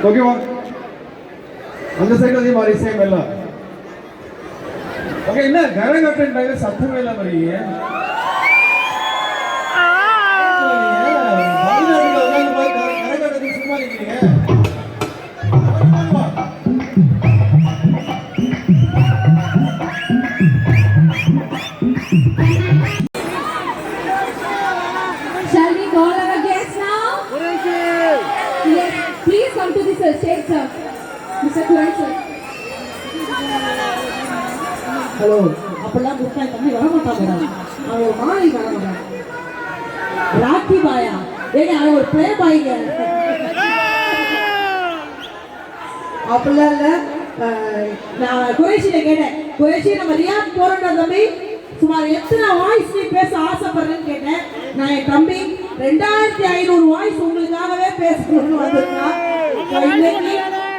ஓகேவா? அந்த சைடு அதே மாதிரி சேம் எல்லாம் ஓகே. என்ன கரகாட்டம் சத்தமே இல்லாம வரீங்க? கரகாட்டத்துக்கு சும்மா இருக்கீங்க. ஹலோ, அப்பெல்லாம் முட்டாய் தம்பி வரமாட்டாங்க. அவன் மாறி வரமாட்டாங்க. ராக்கி பாயா ஏங்க, அவன் ஒரு பிளே பாய்ங்க. அப்படிலாம் இல்லை. நான் குறைஷிட்ட கேட்டேன், குறைஷி நம்ம ரியாத் போறோம்டா தம்பி, சுமார் எத்தனை வாய்ஸ் நீ பேச ஆசைப்படுறேன்னு கேட்டேன். நான் என் தம்பி 2500 வாய்ஸ் உங்களுக்காகவே பேசணும்னு வந்திருக்கான்.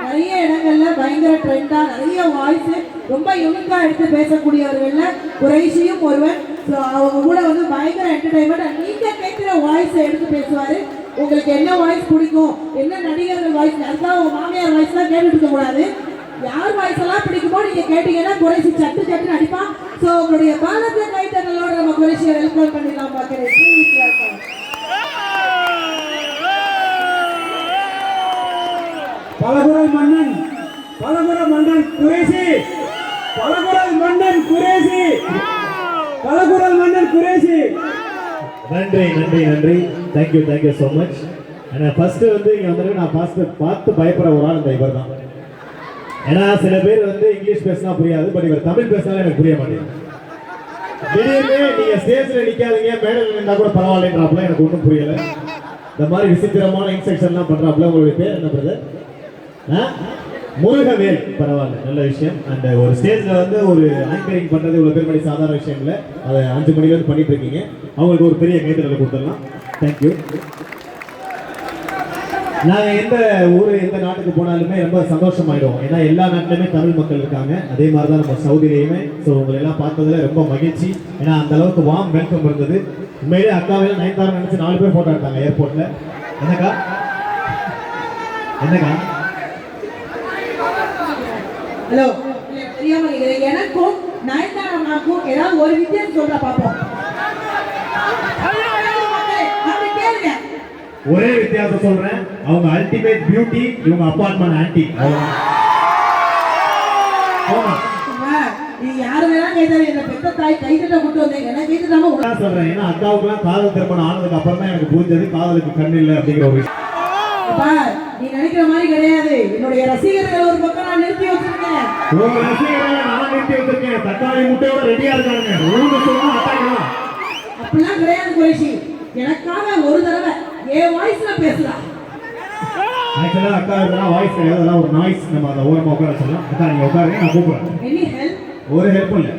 நிறைய இடங்கள்ல பயங்கர ட்ரெண்டா நிறைய வாய்ஸ் ரொம்ப யூனிக்கா எடுத்து பேசக்கூடியவர்கள்ல குறைஷியும் ஒருவன். அவங்க கூட வந்து பயங்கர என்டர்டைன்மெண்ட். நீங்க கேட்கிற வாய்ஸ் எடுத்து பேசுவாரு. உங்களுக்கு என்ன வாய்ஸ் பிடிக்கும், என்ன நடிகர்கள் வாய்ஸ், அதுக்காக உங்க மாமியார் வாய்ஸ் தான் கேட்டுட்டு இருக்க கூடாது. யார் வாய்ஸ் எல்லாம் பிடிக்குமோ நீங்க கேட்டீங்கன்னா குறைஷி சட்டு சட்டு நடிப்பான். ஸோ உங்களுடைய பாலத்தை கைத்தங்களோட நம்ம குறைஷியை வெல்கம் பண்ணிடலாம். பார்க்கிறேன் பலகுரல் மன்னன், பலகுரல் மன்னன் குறைஷி, பலகுரல் மன்னன் குறைஷி, பலகுரல் மன்னன் குறைஷி. நன்றி நன்றி நன்றி, தேங்க்யூ தேங்க்யூ ஸோ மச். ஏன்னா ஃபர்ஸ்ட் வந்து இங்கே வந்து நான் பார்த்து பயப்படுற ஒரு ஆள் இந்த இவர் தான். ஏன்னா சில பேர் வந்து இங்கிலீஷ் பேசினா புரியாது, பட் இவர் தமிழ் பேசினாலும் எனக்கு புரிய மாட்டேங்குது. திடீர்னு நீங்க ஸ்டேஜ்ல நிக்காதீங்க, மேடையில் நின்றா கூட பரவாயில்லன்றாப்புல எனக்கு ஒன்றும் புரியல. இந்த மாதிரி விசித்திரமான இன்ஸ்ட்ரக்ஷன்லாம் பண்றாப்புல. உங்களுடைய பேர் என்ன பிரதர்? முருகவேல். பரவாயில்ல, நல்ல விஷயம். அந்த ஒரு ஸ்டேஜ்ல வந்து ஒரு ஆங்கரிங் பண்றது இவ்வளவு பேர் பண்ணி சாதாரண விஷயம் இல்லை. அதை 5 மணில இருந்து பண்ணிட்டு இருக்கீங்க. அவங்களுக்கு ஒரு பெரிய கைத்தறலை கொடுத்துடலாம். தேங்க்யூ. நாங்கள் எந்த ஊர் எந்த நாட்டுக்கு போனாலுமே ரொம்ப சந்தோஷமாயிடுவோம். ஏன்னா எல்லா நாட்டிலுமே தமிழ் மக்கள் இருக்காங்க. அதே மாதிரி தான் நம்ம சவுதியிலையுமே. ஸோ உங்களை எல்லாம் பார்த்ததுல ரொம்ப மகிழ்ச்சி. ஏன்னா அந்த அளவுக்கு வார்ம் வெல்கம் இருந்தது. உண்மையிலே அக்காவையும் 9,000 நினைச்சு 4 பேர் போட்டோ எடுத்தாங்க ஏர்போர்ட்ல. என்னக்கா என்னக்கா? ஹலோ, தெரியாம எனக்கும் 9,000 ஏதாவது ஒரு வித்தியாசம் சொல்ற பாப்போம். ஒரே வித்தியாசம் சொல்றேன், அவங்க அல்டிமேட் பியூட்டி, இவங்க அப்பார்ட்மெண்ட் ஆன்டி. நீ யாரு வேணா கைதறி, என்ன பெத்த தாய் கைதட்ட கொண்டு வந்தீங்க, என்ன கைதட்டாம சொல்றேன். ஏன்னா அக்காவுக்குலாம் காதல் திருமணம் ஆனதுக்கு அப்புறம் தான் எனக்கு புரிஞ்சது காதலுக்கு கண்ணு இல்லை அப்படிங்கிற ஒரு விஷயம். நீ நினைக்கிற மாதிரி கிடையாது. என்னுடைய ரசிகர்கள் ஒரு பக்கம் நான் நிறுத்தி வச்சிருக்கேன். உங்க ரசிகர்களை நான் நிறுத்தி வச்சிருக்கேன். தக்காளி முட்டையோட ரெடியா இருக்காங்க. ஊருக்கு சொன்னா அட்டாக்கலாம். அப்படிலாம் கிடையாது குறைஷி. எனக்காக ஒரு தடவை என் வாய்ஸ்ல பேசலாம். ஆக்சுவலா அக்கா இதெல்லாம் வாய்ஸ் கிடையாது, அதெல்லாம் ஒரு நாய்ஸ். நம்ம அதை ஓரமா உட்கார சொல்லலாம். அக்கா நீங்க உட்காருங்க, நான் கூப்பிடுறேன். Any help? ஒரு ஹெல்ப்பும் இல்லை.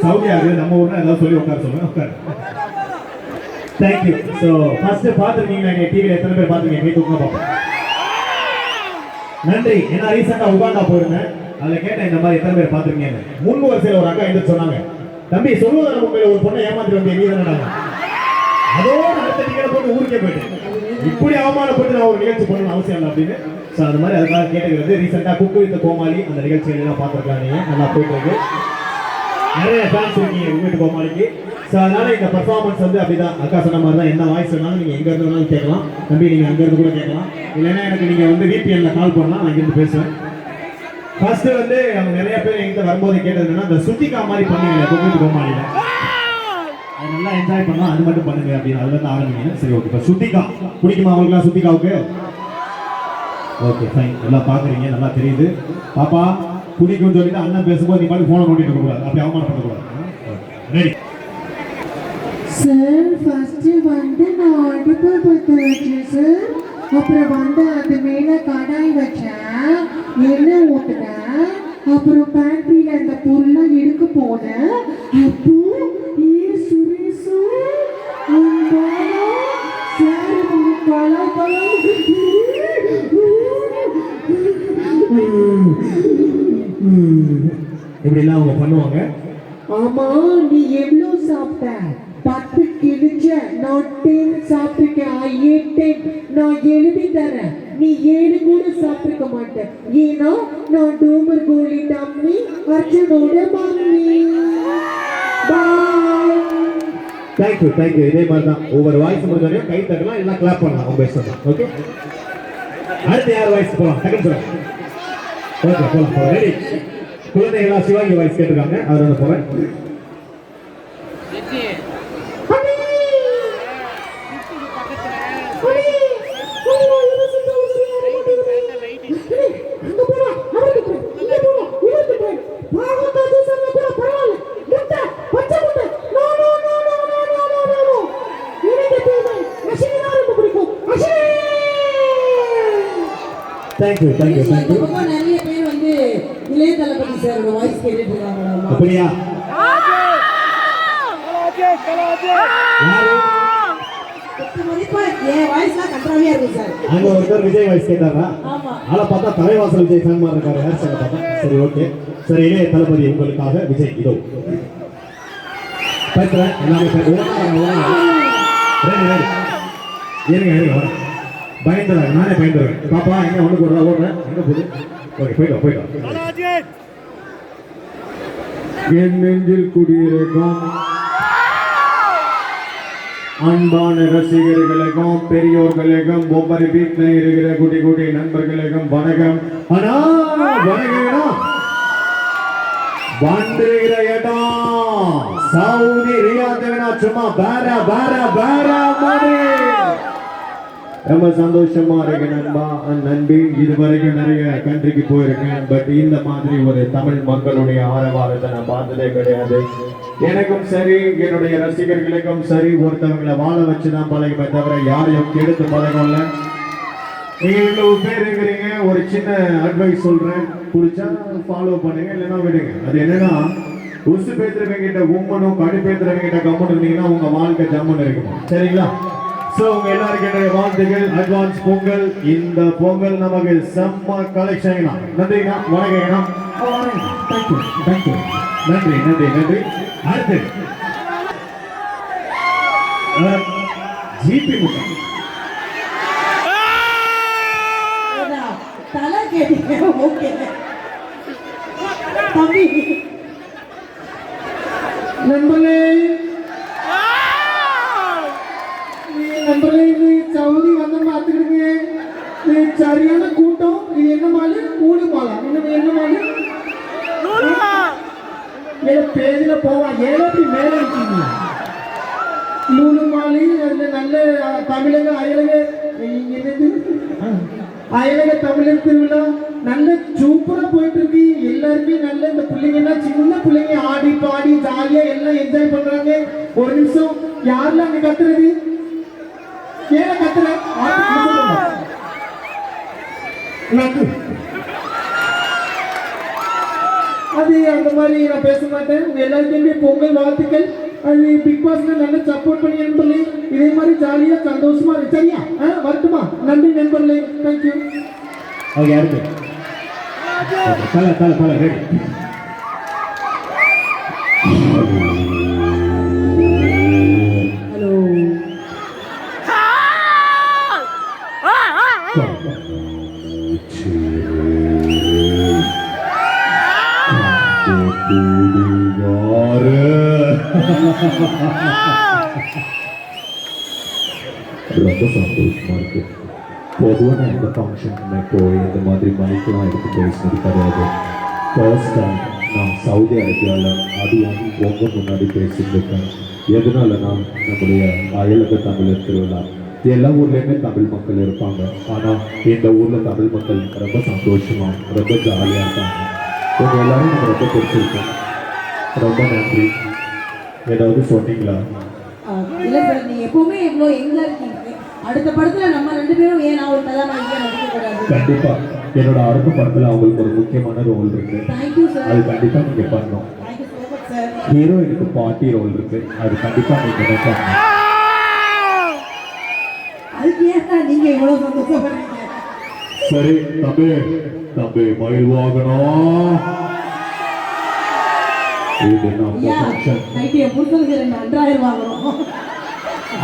சவுதியா இருக்கு, நம்ம ஊர்ல ஏதாவது சொல்லி உட்கார சொல்லுங்க. உட்காரு. தேங்க்யூ. ஸோ ஃபர்ஸ்ட் பார்த்துருக்கீங்களா? எங்கள் டிவியில் எத்தனை பேர் பார்த்துருக்கீங்க? கை தூக்கமாக பார்ப்போம். நன்றி. ஏன்னா ரீசெண்டா உகாண்டா போயிருந்தேன். அதுல கேட்டேன் இந்த மாதிரி எத்தனை பேர் பாத்துருக்கீங்க. முன் வரிசையில ஒரு அக்கா எந்திரிச்சு சொன்னாங்க, தம்பி சொல்லுவதான உண்மையில ஒரு பொண்ணை ஏமாத்தி வந்தீங்க நீ தானே. அதோட அடுத்த நிகழ்ச்சி போட்டு ஊருக்கே போயிட்டேன். இப்படி அவமானப்பட்டு நான் ஒரு நிகழ்ச்சி பண்ணணும் அவசியம் இல்லை அப்படின்னு. ஸோ அந்த மாதிரி அதுக்காக கேட்டுக்கிறது. ரீசெண்டா குக்கு வித் கோமாளி அந்த நிகழ்ச்சிகள் எல்லாம் பார்த்துருக்கலாம். நீங்க நல்லா போயிட்டு இருக்கு. நிறைய ஃபேன்ஸ் இருக்கீங்க குக்கு வித் கோமாளிக்கு. ஸோ அதனால இந்த பர்ஃபார்மன்ஸ் வந்து அப்படிதான். அக்கா சொன்ன மாதிரி தான். என்ன வாய்ஸ் வேணாலும் நீங்க எங்க இருந்து வேணாலும் கேட்கலாம். தம்பி நீங்க அங்க இருந்து கூட கேட்கலாம். இல்லைன்னா எனக்கு நீங்க வந்து VPNல கால் பண்ணலாம், நான் இங்கிருந்து பேசுவேன். ஃபர்ஸ்ட் வந்து அவங்க நிறைய பேர் எங்கிட்ட வரும்போது கேட்டது என்னன்னா, இந்த சுத்திகா மாதிரி பண்ணுவீங்க குக்கு வித் கோமாளியில, அது நல்லா என்ஜாய் பண்ணலாம், அது மட்டும் பண்ணுங்க அப்படின்னு. அதுல இருந்து ஆரம்பிங்க. சரி ஓகே. இப்போ சுத்திகா பிடிக்குமா அவங்களுக்குலாம்? சுத்திகாவுக்கு ஓகே ஃபைன். எல்லாம் பாக்குறீங்க, நல்லா தெரியுது. பாப்பா பிடிக்கும்னு சொல்லிட்டு அண்ணன் பேசும்போது நீ பாட்டு போனை நோண்டிட்டு இருக்க கூடாது, அப்படி அவமானம் பண்ணக்கூடாது. Ready sir? ஃபர்ஸ்ட் வந்து நான் அடுப்பு பற்ற வச்சேன் சார். அப்புறம் வந்து அது மேல கடாய் வச்சேன், எண்ணெய் ஊற்றினேன், அப்புறம் பேட்டரியில அந்த பொருளை எடுக்க போனேன். அப்போ சுரேஷு இப்படிலாம் அவங்க பண்ணுவாங்க. ஆமா, நீ எவ்வளவு சாப்பிட்ட? 10 கிழிச்ச. நான் 10 சாப்பிட்டுருக்கேன். I ate 10. நான் எழுதி தரேன், நீ 7 கூட சாப்பிட்டுக்க மாட்டேன். ஏன்னா நான் டோமர் கோலி டம்மி, அர்ஜுனோட மம்மி. பாய். Thank you thank you. இதே மாதிரி தான் ஒவ்வொரு வாய்ஸ் முடிஞ்சாலும் கை தட்டலாம், எல்லாம் கிளாப் பண்ணலாம் உங்க இஷ்டம். ஓகே, அடுத்து யார் வாய்ஸ் போகலாம்? டக்குன்னு சொல்லுங்க. ஓகே போகலாம். ரெடி. குழந்தைகளா சிவாங்கி வாய்ஸ் கேட்டிருக்காங்க, அவர் வந்து போறேன். Thank you thank you thank you. ரொம்ப நிறைய பேர் வந்து இளைய தளபதி சாரோட வாய்ஸ் கேட்டுட்டு இருக்காங்க. அப்படியா? யாரு? மதிப்பா என் வாய்ஸ்லாம் கண்ட்ராவியா இருக்கு சார். அங்க ஒருத்தர் விஜய் வாய்ஸ் கேட்டாரா? ஆமா. ஆளை பார்த்தா தலைவாசல் விஜய் ஃபேன் மாதிரி இருக்காரு. ஹேர் ஸ்டைல் பார்த்தா. சரி ஓகே. சரி, இளைய தளபதி உங்களுக்காக விஜய் இதோ பேசுறேன். எல்லாமே ரெடி ரெடி. ஏனுங்க ஏனுங்க வரேன். பயந்துறாங்க, நானே பயந்துறேன். பாப்பா எங்க ஒண்ணு போடுறா? ஓடுறேன். எங்க போகுது? ஓகே போயிட்டோம் போயிட்டோம். என் நெஞ்சில் குடியிருக்கும் அன்பான ரசிகர்களுக்கும் பெரியோர்களுக்கும் ஒவ்வொரு வீட்டில் இருக்கிற குட்டி குட்டி நண்பர்களுக்கும் வணக்கம். ஆனா வணக்கம். வந்திருக்கிற இடம் சவுதி ரியாத்னா சும்மா வேற வேற வேற மாதிரி. ரொம்ப சந்தோஷமா இருக்கு நண்பா நண்பி. இதுவரைக்கும் நிறைய கண்ட்ரிக்கு போயிருக்கேன், பட் இந்த மாதிரி ஒரு தமிழ் மக்களுடைய ஆரவாரத்தை நான் பார்த்ததே கிடையாது. எனக்கும் சரி என்னுடைய ரசிகர்களுக்கும் சரி ஒருத்தவங்களை வாழ வச்சுதான் பழகுமே தவிர யாரையும் கெடுத்து பழகல. நீங்க இவ்வளவு பேர் இருக்கிறீங்க, ஒரு சின்ன அட்வைஸ் சொல்றேன், பிடிச்சா ஃபாலோ பண்ணுங்க, இல்லைன்னா விடுங்க. அது என்னன்னா, உசு பேத்துறவங்க கிட்ட உம்மனும் கடுப்பேத்துறவங்க கிட்ட கம்முன்னு இருந்தீங்கன்னா உங்க வாழ்க்கை ஜம்முன்னு இருக்குமா? சரிங்களா? சோ உங்க எல்லாருக்கும் என்னுடைய வாழ்த்துக்கள். அட்வான்ஸ் பொங்கல். இந்த பொங்கல் நமக்கு செம்ம கலெக்ஷன். நன்றிங்கண்ணா, வணக்கங்கண்ணா. Thank you thank you. நன்றி நன்றி நன்றி. அடுத்து ஜிபி முகம். தலை கேட்டீங்க. ஓகே தம்பி. நண்பர்களே, நண்பர்களே, இது சவுதி வந்து பார்த்துக்கிடுங்க. இது சரியான கூட்டம். இது என்ன மாலு? கூலு மாலா? என்ன மாலு? பேஜில் போவா ஏழப்படி மேலே இருக்கீங்க. லூலு மாலி, அதுல நல்ல தமிழக அயலக தமிழர் திருவிழா நல்ல சூப்பரா போயிட்டு இருக்கு. எல்லாருமே நல்ல இந்த பிள்ளைங்கெல்லாம் சின்ன பிள்ளைங்க ஆடி பாடி ஜாலியா எல்லாம் என்ஜாய் பண்றாங்க. ஒரு நிமிஷம், யாரெல்லாம் அங்க கத்துறது? ஏன் கத்துற? அது அந்த மாதிரி நான் பேச மாட்டேன். உங்க எல்லாருக்குமே பொங்கல் வாழ்த்துக்கள். அது பிக் பாஸ்ல நல்லா சப்போர்ட் பண்ணி நண்பர்களே. இதே மாதிரி ஜாலியா சந்தோஷமா இருக்கு. சரியா? வரட்டுமா? நன்றி நண்பர்களே. தேங்க்யூ. ஓகே அடுத்து தலை ரெடி. ஹலோ ரொம்ப சந்தோஷமா இருக்கு. பொதுவாக நான் இந்த ஃபங்க்ஷனுக்குமே போய் இந்த மாதிரி மைக்கெலாம் எடுத்து பேசினது கிடையாது. ஃபர்ஸ்ட் டைம் நான் சவுதி அரேபியாவில் அதுவும் உங்கள் முன்னாடி பேசிட்டு இருக்கேன். எதனாலனா நம்முடைய அயலக தமிழர் திருவிழா. எல்லா ஊர்லேயுமே தமிழ் மக்கள் இருப்பாங்க. ஆனால் இந்த ஊரில் தமிழ் மக்கள் ரொம்ப சந்தோஷமாக ரொம்ப ஜாலியாக இருக்காங்க. உங்கள் எல்லாரும் நம்ம ரொம்ப பிடிச்சிருக்கோம். ரொம்ப நன்றி. ஏதாவது சொன்னீங்களா? இல்லை சார், நீங்கள் எப்பவுமே எவ்வளோ எங்கே இருக்கீங்க. அடுத்த படத்தில் நம்ம 2 பேரும் ஏன் நான் ஒரு கதாநாயகியாக நடிக்கக்கூடாது? கண்டிப்பா என்னோட அடுத்த படத்தில் அவங்களுக்கு ஒரு முக்கியமான ரோல் இருக்கு. Thank you sir. அது கண்டிப்பா நீங்க பண்ணணும். Thank you so much sir. ஹீரோயினுக்கு பார்ட்டி ரோல் இருக்கு. அது கண்டிப்பா நீங்க பண்ணணும். அதுக்கு ஏன் நீங்கள் இவ்வளோ சந்தோஷப்படுறீங்க? சரி தம்பி, தம்பி மயில் வாங்கணும். இது நம்ம ஐயா, ஃபங்க்ஷன். நைட்டு என் புருஷனுக்கு 2 அன்றாயிரம் வாங்கணும்.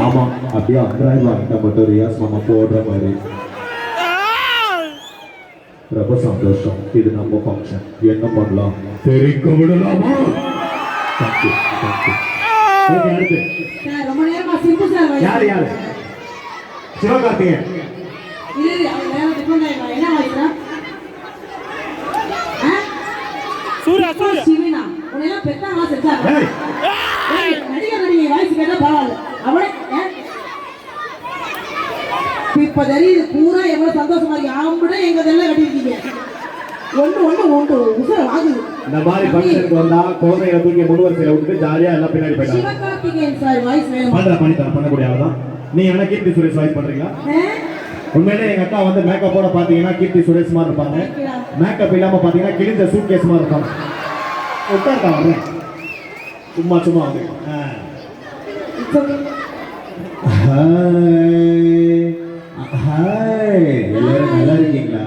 ஆமா, அப்படியே 5000 வாங்கிட்டா மட்டும் ரியாஸ் மாமா போடுற மாதிரி. ரொம்ப சந்தோஷம். இது நம்ம ஃபங்க்ஷன். என்ன பண்ணலாம்? தெரிக்க விடலாமா? Thank you thank you. ஓகே, அடுத்து சார் ரொம்ப நேரமா சிம்பு சார் யாரு? சிவகார்த்திகேயன். இது அவர் வேற டிஃபரெண்ட் ஆயிடும். என்ன வாய்ஸ்ரா? சூர்யா சிவினா உன்னையெல்லாம் பெத்தாங்களா செஞ்சாங்க? ஏய், நடிகை வாய்ஸ் கேட்டா பரவாயில்ல. அவளே இப்ப தெரியுது பூரா எவ்வளவு சந்தோஷமா இருக்கு. ஆம்பட எங்க இதெல்லாம் கட்டிருக்கீங்க. ஒன்று உசுர வாங்குது. இந்த மாதிரி ஃபங்க்ஷனுக்கு வந்தா குழந்தைகளை தூக்கி முன்வரிசையில விட்டு ஜாலியா எல்லாம் பின்னாடி போயிட்டாங்க. சிவகார்த்திகேயன் சார் வாய்ஸ் வேணும். பண்ணக்கூடிய ஆள் தான். நீங்க வேணா கீர்த்தி சுரேஷ் வாய்ஸ் பண்றீங்களா? உண்மையிலே எங்க அக்கா வந்து மேக்கப்போட பாத்தீங்கன்னா கீர்த்தி சுரேஷ் மாதிரி இருப்பாங்க. மேக்கப் இல்லாம பாத்தீங்கன்னா கிழிஞ்ச சூட் கேஸ் மாதிரி இருப்பாங்க. உட்கார்க்கா வரேன். சும்மா வந்து ஹாய், எல்லாரும் நல்லா இருக்கீங்களா?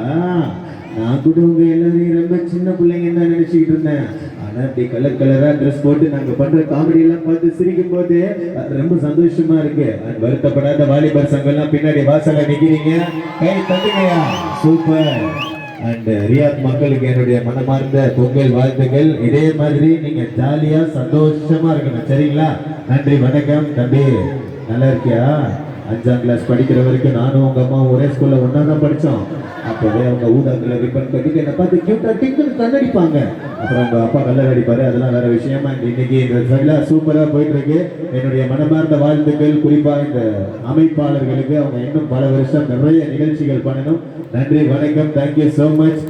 நான் கூட உங்க எல்லாரையும் ரொம்ப சின்ன பிள்ளைங்க தான் நினைச்சுக்கிட்டு இருந்தேன். ஆனா அப்படி கலரா ட்ரெஸ் போட்டு நாங்க பண்ற காமெடி எல்லாம் பார்த்து சிரிக்கும் போது ரொம்ப சந்தோஷமா இருக்கு. வருத்தப்படாத வாலிபர் சங்கம் எல்லாம் பின்னாடி வாசல்ல நிக்கிறீங்க. கை தட்டுங்கயா. சூப்பர். அண்ட் ரியாத் மக்களுக்கு என்னுடைய மனமார்ந்த பொங்கல் வாழ்த்துக்கள். இதே மாதிரி நீங்க ஜாலியா சந்தோஷமா இருக்கணும். சரிங்களா? நன்றி, வணக்கம். தம்பி நல்லா இருக்கியா? 5ஆம் கிளாஸ் படிக்கிற வரைக்கும் நானும் உங்க அம்மா ஒரே ஸ்கூல்ல ஒன்னா தான் படித்தோம். அப்போவே அவங்க ஊதாக்குள்ள ரிப்பன் கட்டிட்டு என்னை பார்த்து கியூட்டா டிக்குன்னு கண்ணடிப்பாங்க. அப்புறம் அவங்க அப்பா கல்லர் அடிப்பாரு. அதெல்லாம் வேற விஷயமா. இன்னைக்கு இந்த சைலா சூப்பரா போயிட்டு இருக்கு. என்னுடைய மனமார்ந்த வாழ்த்துக்கள் குறிப்பா இந்த அமைப்பாளர்களுக்கு. அவங்க இன்னும் பல வருஷம் நிறைய நிகழ்ச்சிகள் பண்ணணும். நன்றி, வணக்கம். Thank you so much.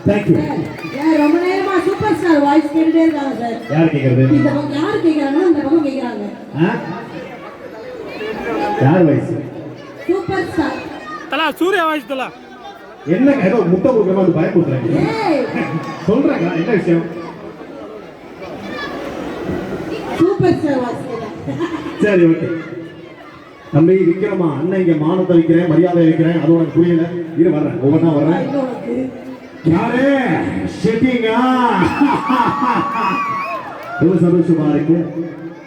தேங்க்யூ. ரொம்ப நேரமா சூப்பர் ஸ்டார் வாய்ஸ் கேட்டுட்டே இருக்காங்க சார். யார் கேக்குறது? இந்த பக்கம் யார் கேக்குறாங்கன்னா இந்த பக்கம் கேக்குறாங்க. யார் வாய்ஸ்? சூப்பர் ஸ்டார் தலா சூர்யா வாய்ஸ் தலா. என்ன ஏதோ முட்டை கொடுக்குற மாதிரி பயப்படுத்துறாங்க. சொல்றாங்க என்ன விஷயம்? சூப்பர் ஸ்டார் வாய்ஸ் கேக்குறாங்க. சரி, ஓகே. தம்பி விக்ரமா, அண்ணன் இங்க மானத்தை வைக்கிறேன், மரியாதை வைக்கிறேன். அது உனக்கு புரியல. இரு வர்றேன், ஒவ்வொன்றா வர்றேன். யாரு ஷெட்டிங்கா? ரொம்ப சந்தோஷமா இருக்கு.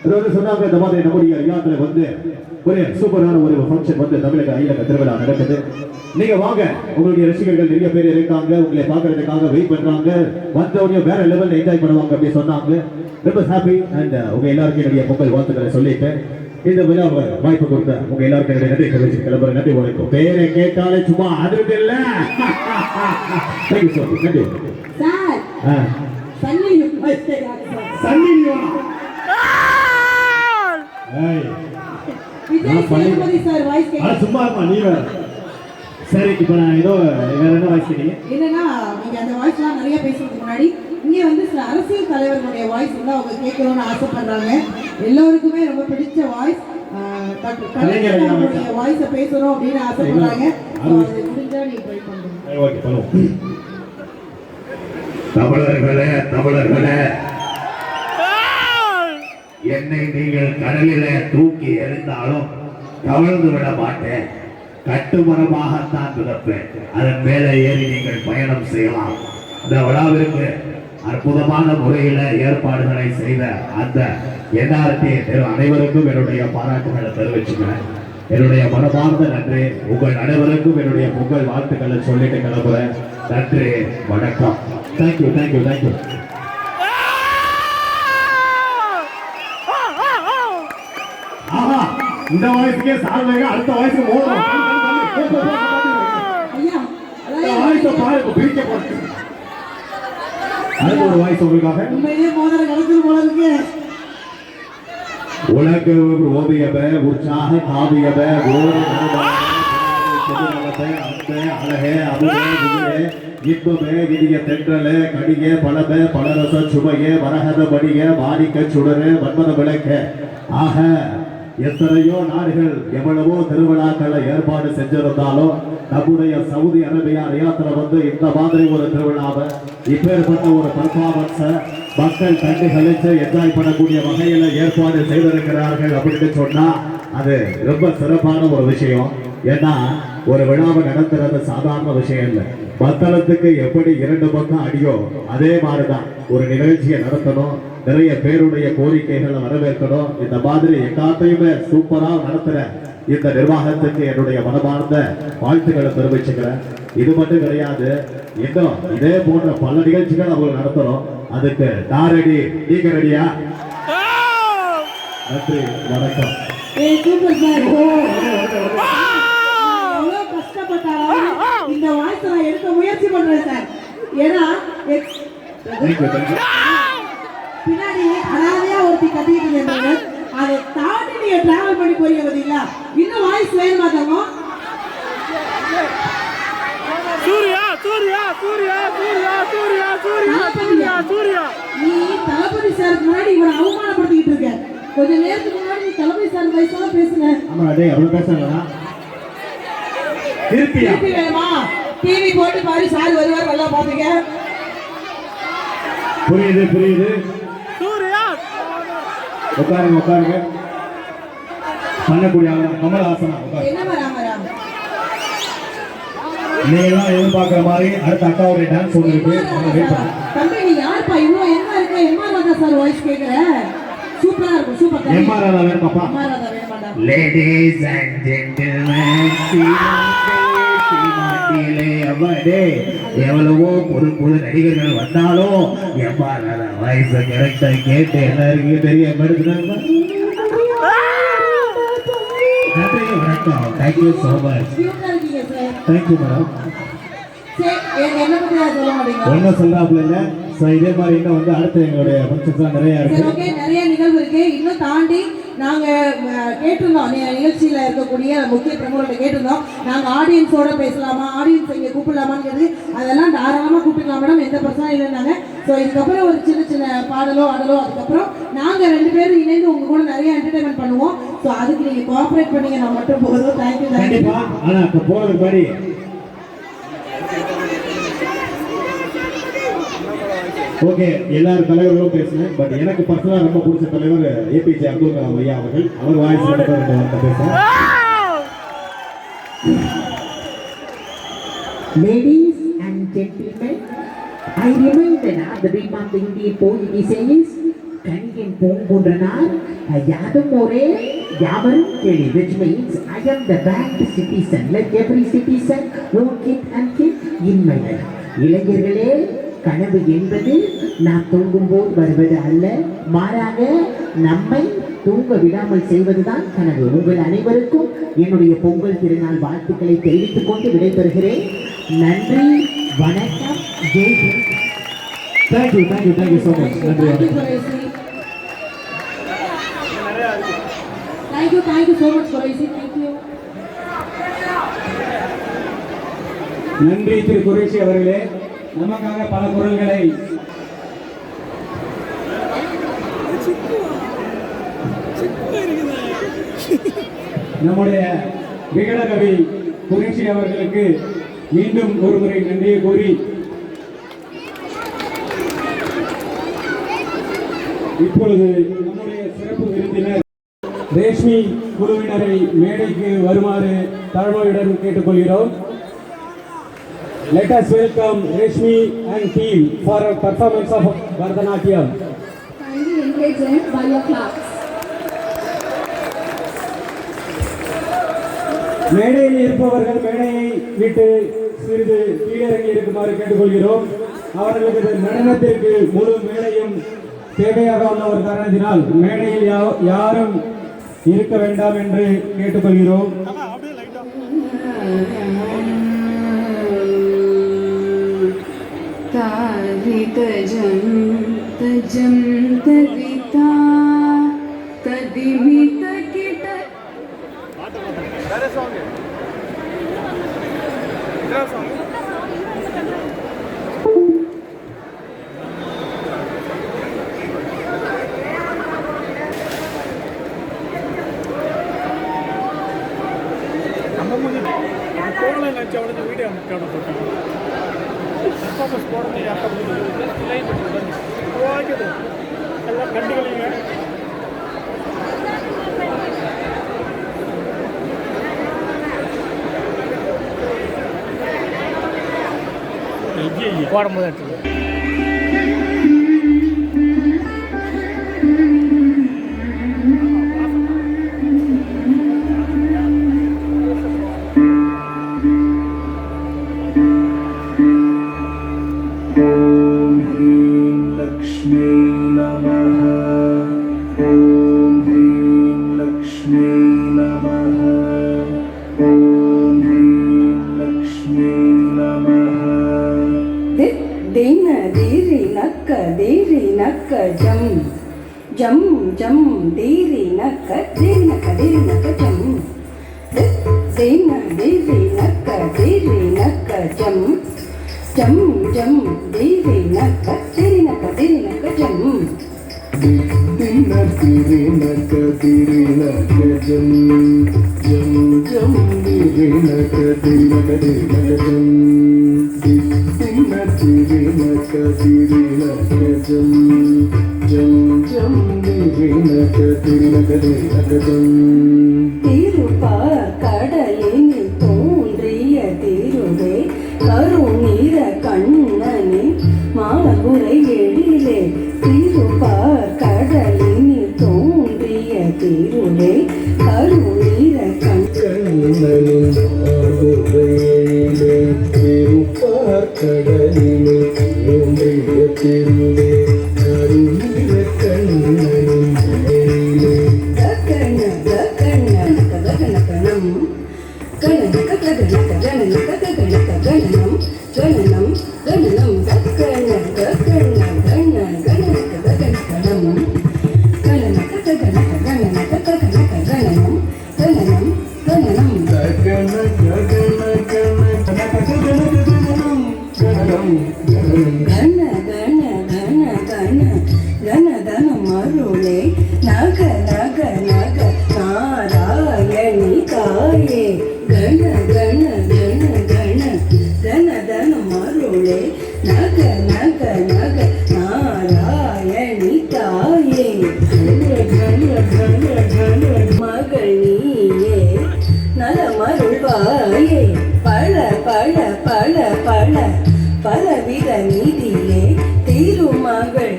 அதாவது சொன்னாங்க இந்த மாதிரி நம்முடைய ரியாத்துல வந்து ஒரு சூப்பரான ஒரு ஃபங்க்ஷன் வந்து தமிழக அயலக திருவிழா நடக்குது. நீங்க வாங்க. உங்களுடைய ரசிகர்கள் நிறைய பேர் இருக்காங்க. உங்களை பார்க்கறதுக்காக வெயிட் பண்றாங்க. வந்தவங்க வேற லெவல்ல என்ஜாய் பண்ணுவாங்க அப்படி சொன்னாங்க. ரொம்ப ஹாப்பி. அண்ட் உங்க எல்லாருக்கும் என்னுடைய பொங்கல் வாழ்த்துக்களை சொல்லிட்டு இந்த விழாவை வாய்ப்பு கொடுத்த உங்க எல்லாருக்கும் என்னுடைய நன்றி தெரிவிச்சு கிளம்புற. நன்றி வணக்கம். பேரை கேட்டாலே சும்மா அதுக்கு இல்ல. Thank you so much. நன்றி சார். சன்னி வாய்ஸ் கேக்குறாங்க. சன்னி விஜய் சேதுபதி சார் வாய்ஸ் கேக்குறாங்க. சும்மா இருமா நீ வேற. சரி, இப்போ நான் ஏதோ வேற என்ன வாய்ஸ் கேட்டீங்க? என்னன்னா நீங்க அந்த வாய்ஸ்லாம் நிறைய பேசுறதுக்கு முன்னாடி இங்க வந்து சில அரசியல் தலைவர்களுடைய வாய்ஸ் வந்து அவங்க கேட்கணும்னு ஆசைப்படுறாங்க. எல்லோருக்குமே ரொம்ப பிடிச்ச வாய்ஸ். பட் கலைஞர்களுடைய வாய்ஸை பேசணும் அப்படின்னு ஆசைப்படுறாங்க. அது முடிஞ்சா நீங்க ட்ரை பண்ணுங்க. ஓகே, பண்ணுவோம். தமிழர்களே, என்னை நீங்கள் கடலில தூக்கி எறிந்தாலும் கவர்ந்து விட மாட்டேன். கட்டுமரமாகத்தான் மிதப்பேன். அதன் மேலே ஏறி நீங்கள் பயணம் செய்யலாம். இந்த விழாவிற்கு அற்புதமான முறையில ஏற்பாடுகளை செய்த அந்த என்ஆர்டி அனைவருக்கும் என்னுடைய பாராட்டுகளை தெரிவிச்சுக்கிறேன். என்னுடைய மனமார்ந்த நன்றி. உங்கள் அனைவருக்கும் என்னுடைய பொங்கல் வாழ்த்துக்களை சொல்லிட்டு கிளம்புறேன். நன்றி, வணக்கம். Thank you thank you thank you. ஆஹா, இந்த வயசுக்கே சாதனை, அடுத்த வயசுக்கு ஓடும். ஐயா வாய்ஸை பாருங்க, பிரிக்க போட்டு அடுத்த ஒரு வாய்ஸ் உங்களுக்காக. உண்மையிலேயே மோதிர கலந்து போல இருக்கு. உலக ஓவியவ உற்சாக காவியவ ஓடி அந்த அழகே அமுதே புகழே இன்பமே இனிய தென்றலே கடியே பலமே பலரச சுவையே வரகத படியே மாணிக்க சுடரே வன்மத விளக்க. ஆக எத்தனையோ நாடுகள் எவ்வளவோ திருவிழாக்களை ஏற்பாடு செஞ்சிருந்தாலும் நம்முடைய சவுதி அரேபியா ரியாத்துல வந்து இந்த மாதிரி ஒரு திருவிழாவை இப்பேற்பட்ட ஒரு பர்ஃபார்மன்ஸை மக்கள் கண்டு கழிச்சு என்ஜாய் பண்ணக்கூடிய வகையில ஏற்பாடு செய்திருக்கிறார்கள் அப்படின்னு சொன்னா அது ரொம்ப சிறப்பான ஒரு விஷயம். ஏன்னா ஒரு விழாவை நடத்துறது சாதாரண விஷயம் இல்லை. மக்களத்துக்கு எப்படி இரண்டு பக்கம் அடியோ அதே மாதிரிதான் ஒரு நிகழ்ச்சியை நடத்தணும். நிறைய பேருடைய கோரிக்கைகளை வரவேற்கணும். இந்த மாதிரி எல்லாத்தையுமே சூப்பரா நடத்துற இந்த நிர்வாகத்துக்கு என்னுடைய மனமார்ந்த வாழ்த்துக்களை தெரிவிச்சுக்கிறேன். இது மட்டும் கிடையாது, இன்னும் இதே போன்ற பல நிகழ்ச்சிகள் அவங்க நடத்தணும். அதுக்கு நான் ரெடி, நீங்க ரெடியா? நன்றி, வணக்கம். Super sir. எவ்வளவு கஷ்டப்பட்டாலும் இந்த வாய்ஸை நான் எடுக்க முயற்சி பண்றேன் சார். ஏன்னா பின்னாடி அனாதையா ஒருத்தி கத்திட்டு இருந்தாங்க. அதை தாண்டி நீங்க டிராவல் பண்ணி போறீங்க பாத்தீங்களா? இன்னும் வாய்ஸ் வேணுமா தங்கம்? சூர்யா சூர்யா சூர்யா சூர்யா சூர்யா சூர்யா சூர்யா சூர்யா நீ தளபதி சாருக்கு முன்னாடி இவரை அவமானப்படுத்திக்கிட்டு இருக்க. கொஞ்ச நேரத்துக்கு முன்னாடி நீ தளபதி சார் வயசால பேசுங்க. ஆமா, அதே அவ்வளவு பேசலாம். திருப்பியா திருப்பி வேணுமா? டிவி போட்டு பாரு, சார் வருவார், நல்லா பாத்துக்க. புரியுது புரியுது. சூர்யா உட்காருங்க உட்காருங்க. பண்ணக்கூடிய கமலஹாசனா என்னமா ராமராம்? நீங்களாம் எதிர்பார்க்கிற மாதிரி அடுத்த அக்காவுடைய டான்ஸ் ஒன்று இருக்கு. தம்பி நீ யாருப்பா இவ்வளவு என்ன இருக்கு? எம்ஆர் ராதா சார் வாய்ஸ் கேக்குற? சூப்பரா இருக்கும். சூப்பர். எம்ஆர் ராதா வேணுமாப்பா? எம்ஆர் ராதா வேணுமாடா? லேடீஸ் அண்ட் ஜென்டில்மேன், எவ்வளவோ புது புது நடிகர்கள் வந்தாலும் எம்ஆர் ராதா வாய்ஸ் கரெக்டா கேட்டு எல்லாருக்கும் தெரிய எடுத்துனாங்க. நன்றி, வணக்கம். Thank you so much. கியூட்டா இருக்கீங்க சார். Thank you madam. சரி, என்ன பத்தி சொல்ல மாட்டீங்க? ஒன்றும் சொல்றாப்புல இல்லை. ஸோ இதே மாதிரி இன்னும் வந்து அடுத்து எங்களுடைய ஃபங்க்ஷன்ஸ்லாம் நிறையா சரி, இருக்கு. ஓகே. நிறைய நிகழ்வு இருக்கு. இன்னும் தாண்டி நாங்க கேட்டிருந்தோம், நிகழ்ச்சியில இருக்கக்கூடிய முக்கிய பிரமுகர்கிட்ட கேட்டிருந்தோம், நாங்க ஆடியன்ஸோட பேசலாமா, ஆடியன்ஸ் இங்க கூப்பிடலாமான்னு. அதெல்லாம் தாராளமா கூப்பிடலாம் மேடம், எந்த பிரச்சனையும் இல்லைன்னாங்க. ஸோ இதுக்கப்புறம் ஒரு சின்ன சின்ன பாடலோ ஆடலோ, அதுக்கப்புறம் நாங்க 2 பேரும் இணைந்து உங்க கூட நிறைய என்டர்டைன்மெண்ட் பண்ணுவோம். ஸோ அதுக்கு நீங்க கோஆபரேட் பண்ணீங்கன்னா மட்டும் போதும். Thank you thank you. கண்டிப்பா. ஆனா இப்ப போறதுக்கு முன்னாடி ஓகே, எல்லாரும் தலைவர்களும் பேசுனேன். பட் எனக்கு பர்சனலா ரொம்ப பிடிச்ச தலைவர் ஏபிஜே அப்துல் கலாம் ஐயா அவர்கள். அவர் வாய்ஸ் மட்டும் 2 வார்த்தை பேசுறேன். Ladies and gentlemen, I remind the Bimam Hindi Poetry says, Kanigan Pongundranar, Yadam More, Yaman Kelly, which means I am the banked citizen. Let every citizen vote it and keep in my life. இளைஞர்களே, கனவு என்பது நாம் தூங்கும்போது வருவது அல்ல, மாறாக நம்மை தூங்க விடாமல் செய்வதுதான் கனவு. உங்கள் அனைவருக்கும் என்னுடைய பொங்கல் திருநாள் வாழ்த்துக்களை தெரிவித்துக் கொண்டு விடைபெறுகிறேன். நன்றி, வணக்கம், Jai Hind. Thank you thank you thank you so much. நன்றி, வணக்கம். Thank you so much Quraishi. Thank you. நன்றி திரு குறைஷி அவர்களே. நமக்காக பல குரல்களை நம்முடைய விகடகவி குறைஷி அவர்களுக்கு மீண்டும் ஒருமுறை நன்றியை கூறி இப்பொழுது நம்முடைய சிறப்பு விருந்தினர் ரேஷ்மி குழுவினரை மேடைக்கு வருமாறு தாழ்மையுடன் கேட்டுக்கொள்கிறோம். Let us welcome Reshmi and team for a performance of Bharatanatyam. Kindly engage them by your claps. மேடையில் இருப்பவர்கள் மேடையை விட்டு சிறிது கீழிறங்கி இருக்குமாறு கேட்டுக்கொள்கிறோம். அவர்களுக்கு நடனத்திற்கு முழு மேடையும் தேவையாக உள்ள ஒரு காரணத்தினால் மேடையில் யாரும் இருக்க வேண்டாம் என்று கேட்டுக்கொள்கிறோம். तारितजं तजं तविता तदिमितकिट வீடியோ ಪರ್ಫಾರ್ಮೆನ್ಸ್ போடணும் ಯಾಕಂದ್ರೆ ಲೈನ್ ಬನ್ನಿ ಹೋಗಿದೆ ಎಲ್ಲ ಗಂಟೆಗಳಿಗೆ போடும்போது जम जम जम दीरी नक दीरी नक जम दीना दीरी नक जम जम जम दीरी नक जम दीना दीरी नक जम जम जम दीरी नक जम दीना दीरी नक जम जम जम दीरी नक जम திருப்பார் கடலினில் தோன்றிய திருவே கருநீர கண்ணனின் மாபுரை எழிலே திருப்பார் கடலினில் தோன்றிய திருவே கருநீர கண்ணனின் மாபுரையிலே திருப்பார் கடலினில் தோன்றிய திருவே கருநீர கண்ணனின் எழிலே மருளே நக நக நக நாராயணி தாயே கண கண கண கண கண தன மருளே நக நக நக நாராயணி தாயே மகள் நீயே நலமருள்வாயே பல பல பல பல பலவித நீதியே திருமகள்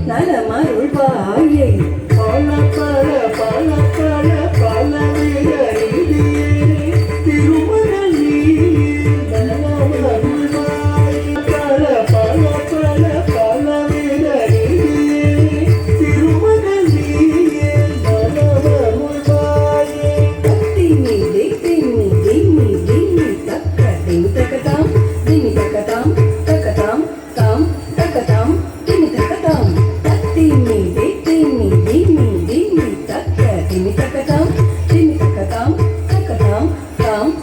நலமருள்வாயே பல பல பல பல பலவித நீதியே திருமகள் நீயே நலமருள்வாயே பல பல பல பலவித நீதியே திருமகள் நீயே நலமருள்வாயே திம்மி திம்மி திம்மி திம்மி தக்க திம்மி தக்கதாம் திம்மி தக்கதாம் தக்கதாம் தாம் தக்கதாம் திம்மி தக்கதாம் திம்மி திம்மி திம்மி திம்மி தக்க திம்மி தக்கதாம் தக்கதாம் தாம்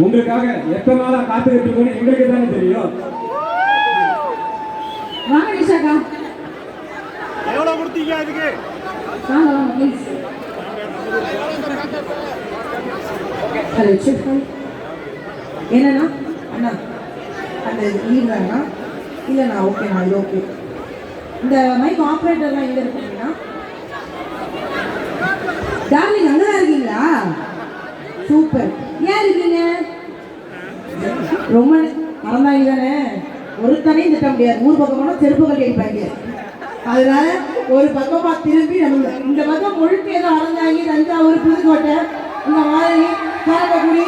உங்களுக்காக எத்தனை நாளா காத்துக்கிட்டு இருக்கோம்னு எங்களுக்கு தானே தெரியும். வாங்க நிஷாக்கா, எவ்வளவு கொடுத்தீங்க அதுக்கு? வாங்க வாங்க ப்ளீஸ். Hello check. என்னண்ணா அண்ணா அந்த லீவ் தானா? இல்லைண்ணா ஓகேண்ணா, இது ஓகே. இந்த மைக் ஆப்ரேட்டர்லாம் எங்கே இருக்கீங்கண்ணா? டார்லிங் அங்கே தான் இருக்கீங்களா? சூப்பர். ஏன் இருக்கீங்க? ரொம்ப மறந்தாங்க தானே, ஒருத்தனையும் திட்ட முடியாது. ஊர் பக்கம் போனால் செருப்புகள் கேட்பாங்க. அதனால ஒரு பக்கமாக திரும்பி நம்ம இந்த பக்கம் முழுக்க ஏதோ அறந்தாங்கி, தஞ்சாவூர், புதுக்கோட்டை, இந்த மாதிரி காரக்குடி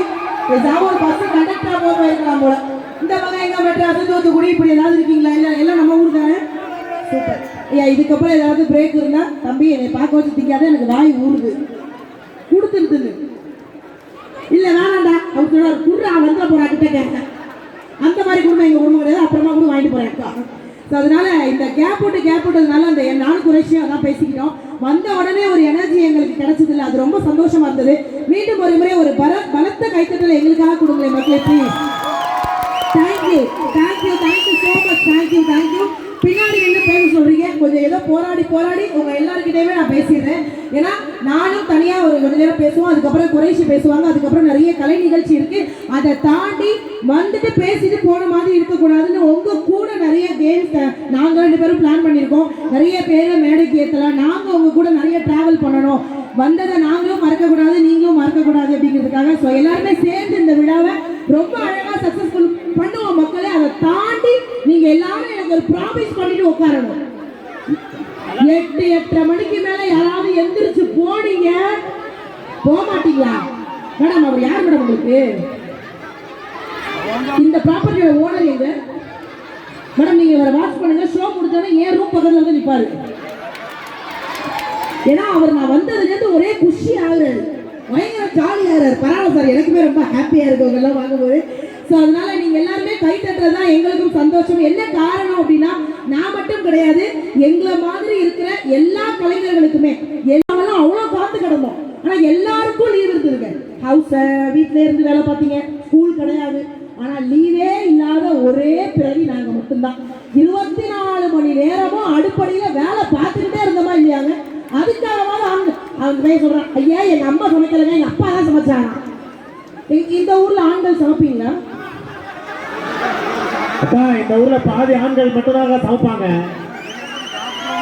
ஒரு பஸ் கண்டக்டராக போக போயிருக்கலாம் போல. இந்த பக்கம் எங்கே மெட்ராஸ், தூத்துக்குடி இப்படி ஏதாவது இருக்கீங்களா? இல்லை எல்லாம் நம்ம ஊர் தானே. சூப்பர். ஐயா இதுக்கப்புறம் ஏதாவது பிரேக் இருந்தால் தம்பி என்னை பார்க்க வச்சு திங்காத, எனக்கு வாய் ஊறுது கொடுத்துருது. இல்லை வேணாண்டா அவர் சொல்லுவார், குடுறா வந்துட போறா கிட்ட கேட்க. அந்த மாதிரி குடும்பம் எங்கள் குடும்பம் கிடையாது. அப்புறமா கூட வாங்கிட்டு போகிறேன் அக்கா. ஸோ அதனால இந்த கேப் போட்டதுனால அந்த நானும் குறைச்சியும் அதான் பேசிக்கிட்டோம். வந்த உடனே ஒரு எனர்ஜி எங்களுக்கு கிடைச்சது இல்லை, அது ரொம்ப சந்தோஷமா இருந்தது. மீண்டும் ஒரு முறை ஒரு பலத்த கைத்தட்டலை எங்களுக்காக கொடுங்களேன் மக்களே please. Thank you thank you thank you so much. Thank you thank you. பின்னாடி என்ன பேச சொல்றீங்க? கொஞ்சம் ஏதோ போராடி உங்க எல்லாருக்கிட்டையுமே நான் பேசிடுறேன். ஏன்னா நானும் தனியா ஒரு கொஞ்ச நேரம் பேசுவோம், அதுக்கப்புறம் குறைச்சி பேசுவாங்க, அதுக்கப்புறம் நிறைய கலை நிகழ்ச்சி இருக்கு. அதை தாண்டி வந்துட்டு பேசிட்டு போன மாதிரி இருக்கக்கூடாதுன்னு உங்க கூட நிறைய கேம்ஸ் நாங்க 2 பேரும் பிளான் பண்ணியிருக்கோம். நிறைய பேரை மேடைக்கு ஏற்றலாம். நாங்க உங்க கூட நிறைய டிராவல் பண்ணணும். வந்ததை நாங்களும் மறக்கக்கூடாது, நீங்களும் மறக்கக்கூடாது அப்படிங்கிறதுக்காக ஸோ எல்லாருமே சேர்ந்து இந்த விழாவை ரொம்ப அழகா சக்சஸ்ஃபுல் பண்ணுவோம் மக்களே. அதை தாண்டி நீங்க எல்லாரும் எனக்கு ஒரு ப்ராமிஸ் பண்ணிட்டு உட்காரணும். 8:30 மணிக்கு மேல யாராவது எந்திரிச்சு போனீங்க, போக மாட்டீங்களா மேடம்? அவர் யார் மேடம் உங்களுக்கு? இந்த ப்ராப்பர்ட்டியோட ஓனர் எங்க மேடம்? நீங்க இவரை வாட்ச் பண்ணுங்க. ஷோ முடிஞ்சோடனே ஏன் ரூம் பக்கத்துல வந்து நிப்பாரு. ஏன்னா அவர் நான் வந்ததுலேருந்து ஒரே குஷி ஆகுறாரு, பயங்கர ஜாலியாகிறார். பரவாயில்ல சார், எனக்குமே ரொம்ப ஹாப்பியாக இருக்கு அவங்கெல்லாம் வாங்கும்போது. ஸோ அதனால நீங்கள் எல்லாருமே கை தட்டுறது தான் எங்களுக்கும் சந்தோஷம். என்ன காரணம் அப்படின்னா நான் மட்டும் கிடையாது, எங்களை மாதிரி இருக்கிற எல்லா கலைஞர்களுக்குமே எல்லாமெல்லாம் அவ்வளோ காத்து கிடந்தோம். ஆனால் எல்லாருக்கும் லீவ் இருந்ததுங்க. ஹவுஸை வீட்டிலே இருந்து வேலை பார்த்தீங்க, ஸ்கூல் கிடையாது. ஆனால் லீவே இல்லாத ஒரே பிறவி நாங்கள் மட்டும்தான். 24 மணி நேரமும் அடுப்படியில் வேலை பார்த்துக்கிட்டே இருந்தோமா இல்லையாங்க? அதுக்காகவாவது அவங்க போய் சொல்கிறான், ஐயா எங்கள் அம்மா சமைக்கலைங்க, எங்கள் அப்பா தான் சமைச்சாங்க. இந்த ஊரில் ஆண்கள் சமைப்பீங்களா? அப்பா இந்த ஊர்ல பாதி ஆண்கள் மட்டும் தான் சமைப்பாங்க.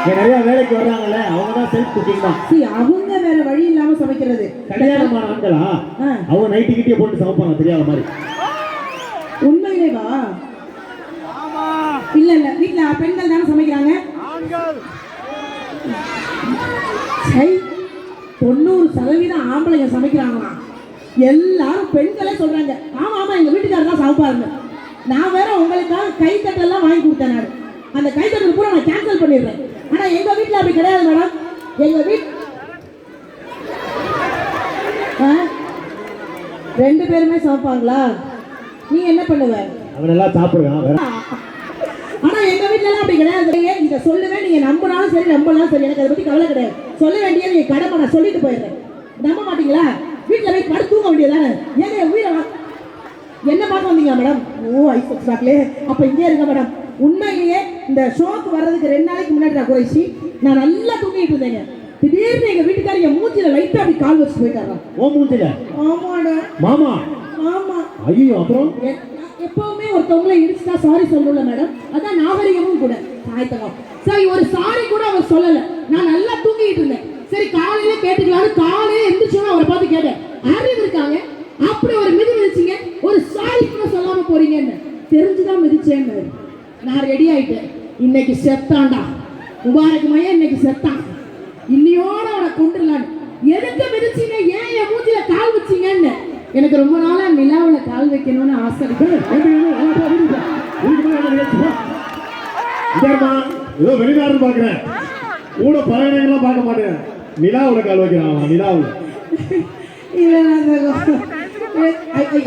நிறைய வேலைக்கு வர்றாங்கல்ல, அவங்க தான் செல்ஃப் குக்கிங் தான். அவங்க வேற வழி இல்லாம சமைக்கிறது. கல்யாணமான ஆண்களா அவங்க நைட்டு கிட்டே போட்டு சமைப்பாங்க தெரியாத மாதிரி. உண்மையிலேவா? இல்ல வீட்டுல பெண்கள் தானே சமைக்கிறாங்க. 90% ஆம்பளைங்க சமைக்கிறாங்களாம். எல்லாரும் பெண்களே சொல்றாங்க. ஆமா ஆமா எங்க வீட்டுக்காரர் தான் சமைப்பாருங்க. நான் வேற உங்களுக்காக கைத்தட்டெல்லாம் வாங்கி கொடுத்தேன். நான் அந்த கைத்தட்டல் பூரா நான் கேன்சல் பண்ணிடுறேன். ஆனா எங்க வீட்டுல அப்படி கிடையாது மேடம். எங்க 2 பேருமே சமைப்பாங்களா? நீ என்ன பண்ணுவ? அவன் எல்லாம் சாப்பிடுவான் வேற. ஆனா எங்க வீட்ல எல்லாம் அப்படி கிடையாது. இத சொல்லுவேன், நீங்க நம்பினாலும் சரி நம்பனாலும் சரி, எனக்கு அதை பத்தி கவலை கிடையாது. சொல்ல வேண்டியது நீங்க கடமை, நான் சொல்லிட்டு போயிடுறேன். நம்ப மாட்டீங்களா? வீட்டுல போய் படுத்து தூங்க வேண்டியதானே? ஏங்க உயிரை என்ன பார்க்க வந்தீங்க மேடம்? ஓ ஐஸ் பாக்கலே, அப்ப இங்கே இருங்க மேடம். உண்மையிலேயே இந்த ஷோக்கு வர்றதுக்கு 2 நாளைக்கு முன்னாடி நான் குறைச்சி நான் நல்லா தூங்கிட்டு இருந்தேங்க. திடீர்னு எங்க வீட்டுக்காரர் என் மூஞ்சில லைட்டா அப்படி கால் வச்சு போயிட்டாரா. ஓ மூஞ்சில? ஆமாடா. மாமா? ஆமா. ஐயோ அப்புறம்? எப்பவுமே ஒருத்தவங்களை இடிச்சுட்டா சாரி சொல்லல மேடம், அதான் நாகரிகமும் கூட. சாய்த்தகம் சரி, ஒரு சாரி கூட அவர் சொல்லல. நான் நல்லா தூங்கிட்டு இருந்தேன். சரி காலையில கேட்டுக்கலாம்னு காலையில எந்திரிச்சோன்னு அவரை பார்த்து கேட்டேன், அறிவு இருக்காங்க அப்படி ஒரு மிதி மிதிச்சிங்க, ஒரு சாரி கூட சொல்லாம போறீங்கன்னு. தெரிஞ்சுதான் மிதிச்சேன்னு. நான் ரெடி ஆயிட்டேன். இன்னைக்கு செத்தாண்டா முபாரக் மையா, இன்னைக்கு செத்தான். இன்னையோட அவனை கொண்டுலான்னு. எதுக்கு மிதிச்சீங்க, ஏன் என் மூஞ்சில கால் வச்சீங்கன்னு. எனக்கு ரொம்ப நாளா நிலாவுல கால் வைக்கணும்னு ஆசை இருக்கு. ஏதோ வெளிநாடு பாக்குறேன், கூட பறவைகள்லாம் பார்க்க மாட்டேன். நிலாவுல கால் வைக்கிறான். நிலாவுல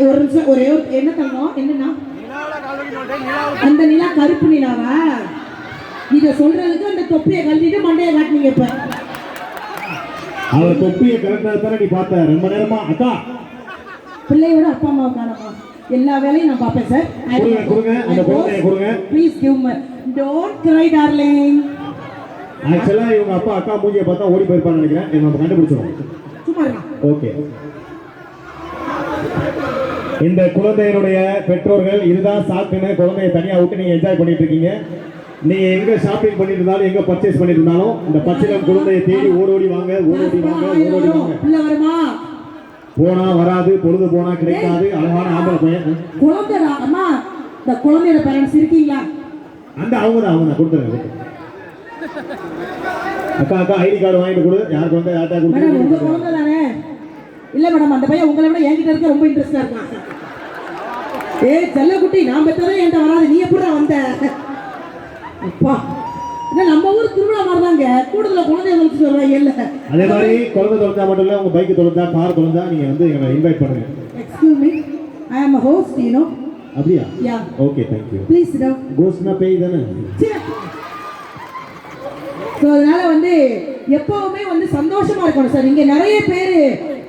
ஒரு நிமிஷம், ஒரே ஒரு என்ன தங்கம், என்னன்னா அந்த நிலா கருப்பு நிலாவா? இத சொல்றதுக்கு அந்த தொப்பியை கழட்டிட்டு மண்டையை காட்டினீங்க. இப்ப அவர் தொப்பியை கலந்தாத்தானே நீ பார்த்த ரொம்ப நேரமா. அக்கா பிள்ளையோட அப்பா அம்மாவை காணமா, எல்லா வேலையும் நான் பார்ப்பேன் சார். கொடுங்க அந்த குழந்தைய கொடுங்க. Please give me, don't cry darling. ஆக்சுவலா இவங்க அப்பா அக்கா மூஞ்சியை பார்த்தா ஓடி போயிருப்பான்னு நினைக்கிறேன். நம்ம கண்டுபிடிச்சிருவோம். சும்மா இருங்க. ஓகே. இந்த குழந்தையினுடைய பெற்றோர்கள் இதுதான் சாக்குன்னு குழந்தைய தனியா விட்டு நீங்க என்ஜாய் பண்ணிட்டு இருக்கீங்க. நீங்க எங்க ஷாப்பிங் பண்ணிட்டு இருந்தாலும், எங்க பர்ச்சேஸ் பண்ணிட்டு இருந்தாலும், இந்த பச்சிலம் குழந்தையை தேடி ஓடோடி வாங்க, ஓடோடி வாங்க, ஓடோடி வாங்க. பிள்ளை வருமா? போனா வராது, பொழுது போனா கிடைக்காது. அழகான ஆம்பளை பையன். குழந்தைடா அம்மா, இந்த குழந்தையோட பேரண்ட்ஸ் இருக்கீங்களா? அந்த அவங்க தான் கொடுத்துருங்க. அக்கா அக்கா ஐடி கார்டு வாங்கிட்டு கொடு. யார் குழந்தை யார்ட்டா மேடம், உங்க கொடுத்து? குழந்தை தானே? இல்ல மேடம், அந்த பையன் உங்களை விட என்கிட்ட இருக்க ரொம்ப இன்ட்ரெஸ்டா இருக்கான். ஏய் செல்லக்குட்டி, நான் பெற்றதே என்கிட்ட வராது, நீ எப்படி வந்த? அப்பா, என்ன நம்ம ஊர் திருவிழா மாதிரிதாங்க, கூடுதல குழந்தைய தொலைச்சு சொல்றாங்க. இல்ல அதே மாதிரி குழந்தை தொலைச்சா மட்டும் இல்ல, உங்க பைக் தொலைச்சா, கார் தொலைச்சா நீங்க வந்து எங்களை இன்வைட் பண்ணுங்க. Excuse me, I am a host, you know. அப்படியா? Yeah. Okay, thank you. Please sit down. கோஸ்ட்னா பேய் தானே? ஸோ அதனால வந்து எப்பவுமே வந்து சந்தோஷமா இருக்கணும் சார். இங்க நிறைய பேர்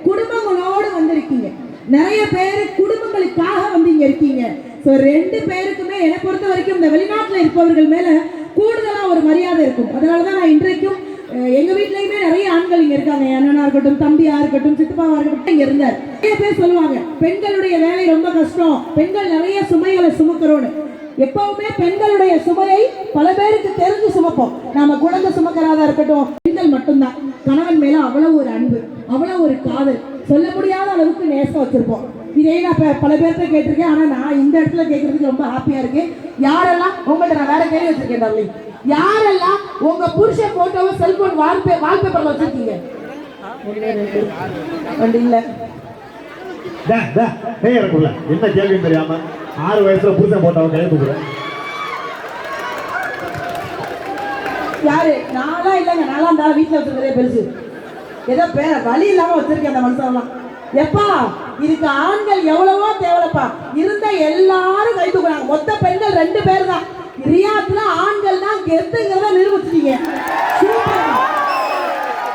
குடும்பங்களோடு வந்திருக்கீங்க, நிறைய பேர் குடும்பங்களுக்காக வந்து இங்க இருக்கீங்க. ஸோ 2 பேருக்குமே என்னை பொறுத்த வரைக்கும் இந்த வெளிநாட்டில் இருப்பவர்கள் மேல கூடுதலா ஒரு மரியாதை இருக்கும். அதனாலதான் நான் இன்றைக்கும் எங்க வீட்லயுமே நிறைய ஆண்கள் இங்க இருக்காங்க. அண்ணனா இருக்கட்டும், தம்பியா இருக்கட்டும், சித்தப்பாவா இருக்கட்டும், இங்க இருந்தார். நிறைய பேர் சொல்லுவாங்க பெண்களுடைய வேலை ரொம்ப கஷ்டம், பெண்கள் நிறைய சுமைகளை சுமக்கிறோன்னு. எப்பவுமே பெண்களுடைய சுமையை பல பேருக்கு தெரிஞ்சு சுமப்போம். நாம குழந்தை சுமக்கிறதா இருக்கட்டும், பெண்கள் மட்டும்தான் கணவன் மேல அவ்வளவு ஒரு அன்பு, அவ்வளவு ஒரு காதல், சொல்ல முடியாத அளவுக்கு நேசம் வச்சிருப்போம். இதே நான் பல பேர்கிட்ட கேட்டிருக்கேன். ஆனா நான் இந்த இடத்துல கேட்கறதுக்கு ரொம்ப ஹாப்பியா இருக்கு. யாரெல்லாம் உங்கள்கிட்ட நான் வேற கேள்வி வச்சிருக்கேன் டார்லிங், யாரெல்லாம் உங்க புருஷன் போட்டோவை செல்போன் வால்பேப்பர்ல வச்சிருக்கீங்க? ஒன்று இல்ல. என்ன கேள்வி தெரியாம 6 வயசுல புருஷன் போட்டவன் கையை தூக்குறேன். யாரு? நானா இல்லைங்க, நான்லாம் அந்த வீட்டுல வச்சிருக்கிறதே பெருசு. ஏதோ பேர வழி இல்லாம வச்சிருக்கேன் அந்த மனுஷன்லாம். எப்பா இதுக்கு ஆண்கள் எவ்வளவோ தேவைப்பா, இருந்த எல்லாரும் கை தூக்குறாங்க. மொத்த பெண்கள் 2 பேர் தான். ரியாத்துல ஆண்கள் தான் கெத்துங்கிறத நிரூபிச்சிட்டீங்க.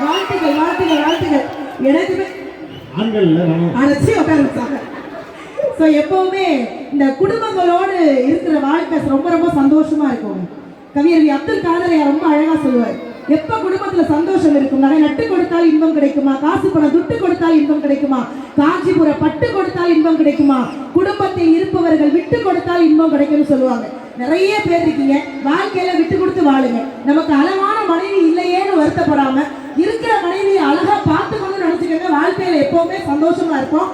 வாழ்த்துக்கள் வாழ்த்துக்கள் வாழ்த்துக்கள். எனக்குமே ஆண்கள் அழைச்சி உட்காந்துட்டாங்க. ஸோ எப்பவுமே இந்த குடும்பங்களோடு இருக்கிற வாழ்க்கை ரொம்ப ரொம்ப சந்தோஷமா இருக்கும். கவியரவி அப்துல் காதரையா ரொம்ப அழகா சொல்லுவார், எப்ப குடும்பத்துல சந்தோஷம் இருக்கும், நகை நட்டு கொடுத்தால் இன்பம் கிடைக்குமா, காசு பணம் துட்டு கொடுத்தால் இன்பம் கிடைக்குமா, காஞ்சிபுர பட்டு கொடுத்தால் இன்பம் கிடைக்குமா, குடும்பத்தில் இருப்பவர்கள் விட்டு கொடுத்தால் இன்பம் கிடைக்கும்னு சொல்லுவாங்க. நிறைய பேர் இருக்கீங்க, வாழ்க்கையில விட்டு கொடுத்து வாழுங்க. நமக்கு அழகான மனைவி இல்லையேன்னு வருத்தப்படாம இருக்கிற மனைவியை அழகா பார்த்துக்கணும்னு நினைச்சுக்கோங்க. வாழ்க்கையில எப்பவுமே சந்தோஷமா இருக்கும்.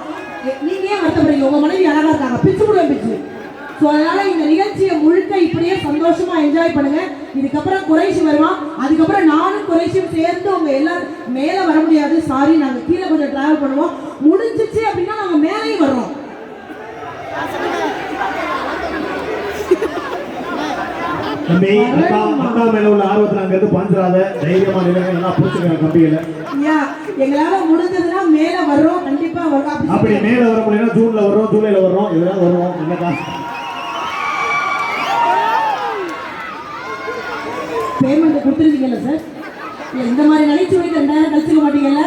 நீங்க ஏன் வருத்தப்படுறீங்க? உங்க மனைவி அழகா இருக்காங்க, பிச்சு விடுவேன் பிச்சு. ஸோ அதனால இந்த நிகழ்ச்சியை முழுக்க இப்படியே சந்தோஷமா என்ஜாய் பண்ணுங்க. இதுக்கப்புறம் குறைஷி வருவான், அதுக்கப்புறம் நானும் குறைஷியும் சேர்ந்து உங்க எல்லாரும் மேல வர முடியாது, சாரி, நாங்க கீழே கொஞ்சம் டிராவல் பண்ணுவோம். முடிஞ்சிச்சு அப்படின்னா நாங்க மேலேயும் வர்றோம். தம்பி அக்கா மேல உள்ள ஆர்வத்துல அங்க இருந்து பாஞ்சிராத, தைரியமா நிலைமை நல்லா புடிச்சுக்க கம்பியில. ஐயா எங்களால முடிஞ்சதுன்னா மேல வர்றோம், கண்டிப்பா வர்றோம். அப்படி மேல வர முடியல, ஜூன்ல வர்றோம், ஜூலைல வர்றோம், இதெல்லாம் வருவோம். என்னக்கா பேமெண்ட் கொடுத்துருவீங்கல்ல சார்? இந்த மாதிரி நகைச்சுவை 2000 கழிச்சுக்க மாட்டீங்கல்ல?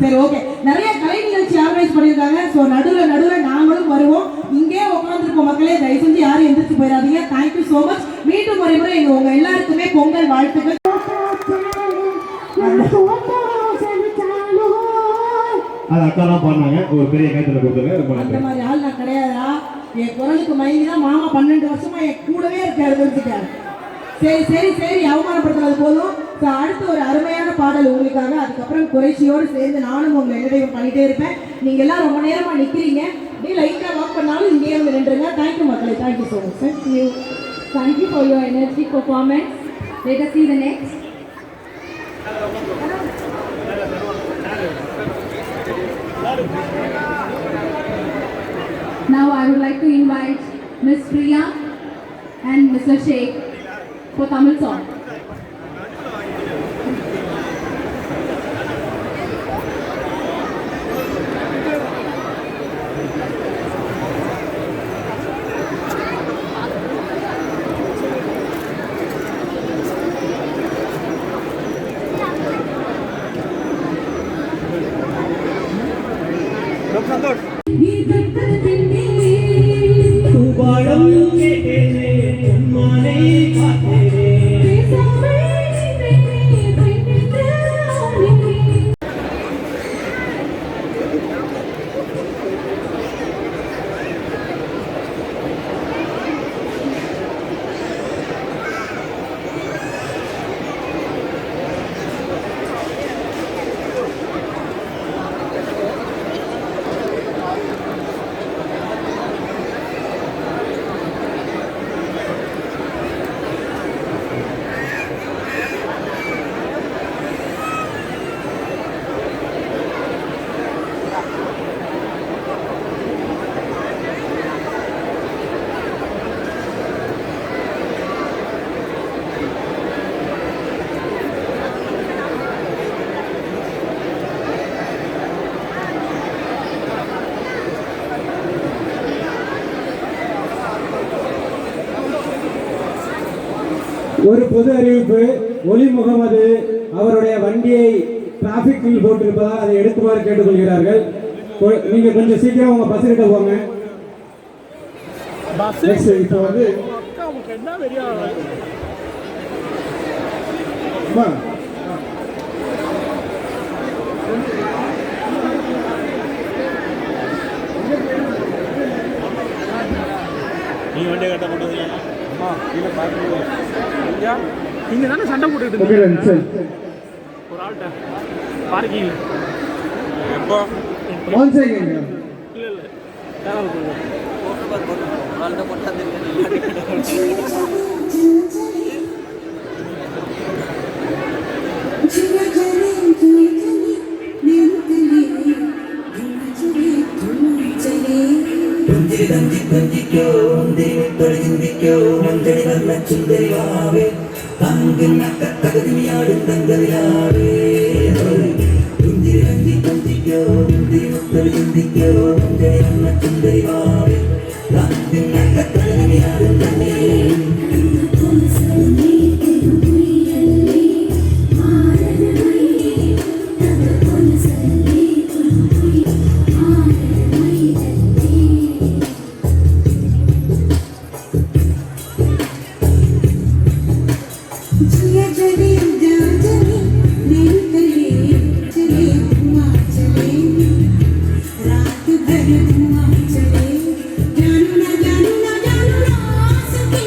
சரி ஓகே. நிறைய கலை நிகழ்ச்சி ஆர்கனைஸ் பண்ணியிருக்காங்க. ஸோ நடுவில் நாங்களும் வருவோம். இங்கே உட்காந்துருக்கோம் மக்களே, தயவு செஞ்சு யாரும் எந்திரிச்சு போயிடாதீங்க. Thank you so much. மீண்டும் ஒரு முறை உங்க எல்லாருக்குமே பொங்கல் வாழ்த்துக்கள். அது அக்கா தான் பண்ணாங்க, ஒரு பெரிய கைத்துல கொடுத்துருங்க. ரொம்ப அந்த நன்றி. மாதிரி ஆள் நான் கிடையாதா? என் குரலுக்கு மயங்கி தான் மாமா 12 வருஷமா என் கூடவே இருக்காரு, தெரிஞ்சுக்காரு. சரி அவமானப்படுத்துறது போதும். அடுத்து ஒரு அருமையான பாடல் உங்களுக்காக. அதுக்கப்புறம் குறைச்சியோடு சேர்ந்து நானும் உங்களை என்டர்டைன் பண்ணிட்டே இருப்பேன். நீங்க எல்லாம் ரொம்ப நேரமா நிக்கிறீங்க, அப்படியே லைட்டா வாக் பண்ணாலும் இங்கேயே வந்து நின்றுங்க. தேங்க்யூ மக்களே, thank you so much. Thank you for your energetic performance. Let us see the next. Now I would like to invite Miss Priya and Mr. Sheikh for Tamil song. ஒரு பொது அறிவிப்பு. ஒலி முகமது அவருடைய வண்டியை டிராபிக்கில் போட்டிருப்பதால் அதை எடுக்குமாறு கேட்டுக்கொள்கிறார்கள். நீங்க கொஞ்சம் சீக்கிரம் உங்க பஸ் கிட்ட போங்க. இப்போ வந்து என்ன பெரிய நீ வண்டியை கட்ட போட்டது இங்க தானே சண்டை போட்டுட்டு ஓகே சரி ஒரு ஆள்கிட்ட பார்க்கிங் எப்போ ஒன் செகண்ட். இல்ல தேவை चले जानू ना जानू ना जानू ना सके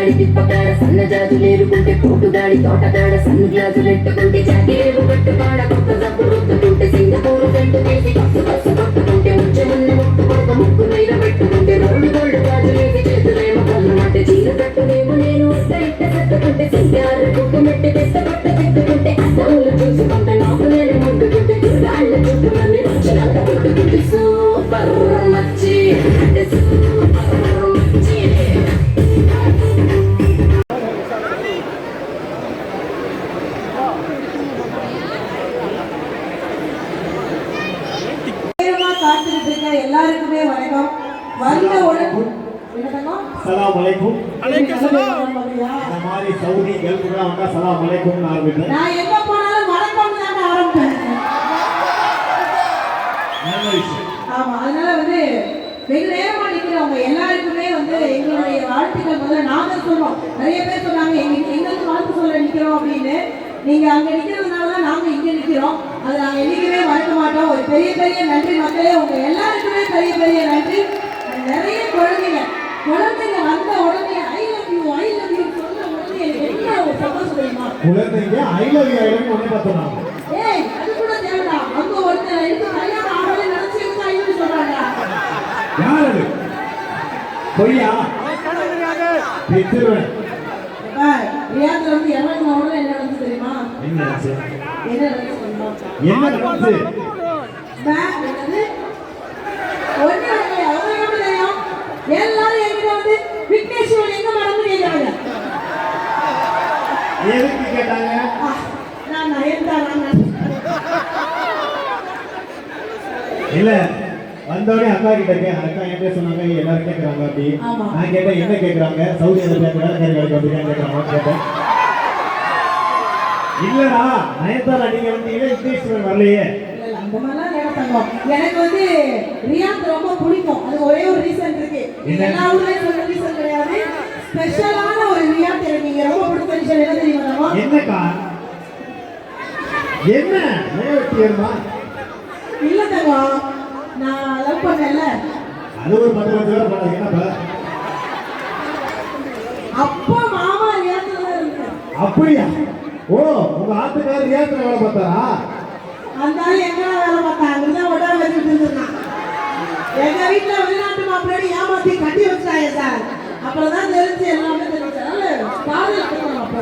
గాడి తిప్పకాడ సన్న జాజులేరుకుంటే పోటుగాడి తోటకాడ సన్న గ్లాసులెట్టుకుంటే జాకేరు కట్టుకాడ కొత్త జబ్బు రుద్దుకుంటే సింగపూరు జంటు వేసి కసు కసు కొట్టుకుంటే ముచ్చుమున్న ముట్టు కొడుక ముక్కు నీర పెట్టుకుంటే రోడ్డు గోల్డ్ గాజులేసి చేతులేమో కళ్ళు మట్టి చీర కట్టునేమో నేను ఇట్ట ఇట్ట కట్టుకుంటే సింగారు కుట్టు మెట్టి పెద్ద పట్ట తిట్టుకుంటే అద్దములు చూసుకుంటే నాకు నేను ముట్టుకుంటే రాళ్ళ చుట్టుమని వచ్చినాక కొట్టుకుంటే సూపర్ మచ్చి సూపర్ మచ్చి நேரமா காத்துக்கிட்டு இருக்க எல்லாருக்குமே வணக்கம். வந்த உடனே என்னதம்மா? சலாம் அலைக்கும். அலைக்கும் சலாம். இந்த மாதிரி சவுதி கல்ஃபுலாம் வந்தா சலாம் அலைக்கும்னு ஆரம்பிக்கிறேன். நான் எங்க போனாலும் வணக்கம்னு தான் ஆரம்பிப்பேன். நல்ல விஷயம். ஆமா, அதனால வந்து வெகு நேரமா நிக்கிறவங்க எல்லாருக்குமே வந்து எங்களுடைய வாழ்த்துக்கள் முதல்ல நாங்க சொல்றோம். நிறைய பேர் சொன்னாங்க எங்களுக்கு வாழ்த்து சொல்ல நிக்கிறோம் அப்படின்னு. நீங்க அங்க நிக்கிறதுனால தான் நாங்க இங்க நிக்கிறோம். அதை நாங்க என்னைக்குமே மறக்க மாட்டோம். ஒரு பெரிய பெரிய நன்றி மக்களே, உங்க எல்லாருக்குமே பெரிய பெரிய நன்றி. நிறைய குழந்தைங்க வந்த உடனே ஐ லவ் யூ சொல்ல உடனே எனக்கு என்ன ஒரு சந்தோஷம் தெரியுமா? குழந்தைங்க ஐ லவ் யூ உடனே பார்த்தோம். ஏய், அது கூட தேவைடா. அங்க ஒருத்தர் எடுத்து கல்யாணம் ஆகவே நினைச்சு ஐ லவ் யூ சொல்றாங்க. யார் அது? பொய்யா? பிச்சிருவேன். ரியாத்ல வந்து இறங்கின உடனே என்ன நடந்துச்சு தெரியுமா? என்ன நடந்துச்சு? என்ன நடந்துச்சு தெரியுமா? என்ன நடந்துச்சு? என்னது? ஒண்ணு இல்லையா? உங்களுக்கு எப்படி தெரியும்? எல்லாரும் என்கிட்ட வந்து விக்னேஸ்வரன் எங்க மறந்து கேட்கறாங்க. எதுக்கு கேட்டாங்க? நான் நயன்தாரா. இல்ல வந்தோடனே அக்கா கிட்ட அக்கா என்ன சொன்னாங்க, எல்லாரும் கேட்கறாங்க அப்படி. ஆமா. நான் கேட்டேன் என்ன கேட்கறாங்க, சவுதி அரேபியா வேலைக்காரி வேலைக்கு வந்துருக்காங்க கேட்கறாங்க கேட்டேன். இல்லடா நயன்தாரா நீங்க வந்தீங்க, விக்னேஸ்வரன் வரலையே. இல்ல, அந்த மாதிரிலாம் நினைப்பாங்க. எனக்கு வந்து ரியாத் ரொம்ப பிடிக்கும். அது ஒரே ஒரு ரீசன் இருக்கு. எல்லா ஊர்லயும் சொல்ற ரீசன் கிடையாது. ஸ்பெஷலான ஒரு ரியாத் எனக்கு நீங்க ரொம்ப பிடிச்ச விஷயம் என்ன தெரியுமா? என்னக்கா? என்ன நேரத்தியமா? இல்ல தங்கம், நான் லவ் பண்ணல. அது ஒரு 10 பேர் பண்ணாங்க. என்னப்பா? அப்பா மாமா ரியாத்ல தான் இருந்தாரு. அப்படியா? ஓ, உங்க ஆத்துக்காரர் ரியாத்ல வேலை பார்த்தாரா? அந்த ஆள் எங்க வேலை பார்த்தாங்க? அங்கதான் உடனே வச்சுட்டு இருந்தான். எங்க வீட்டுல வெளிநாட்டு மாப்பிள்ளை ஏமாத்தி கட்டி வச்சாங்க சார். அப்புறம் தான் தெரிஞ்சு எல்லாமே தெரிஞ்சு. காதல் பண்ணணும் அப்ப.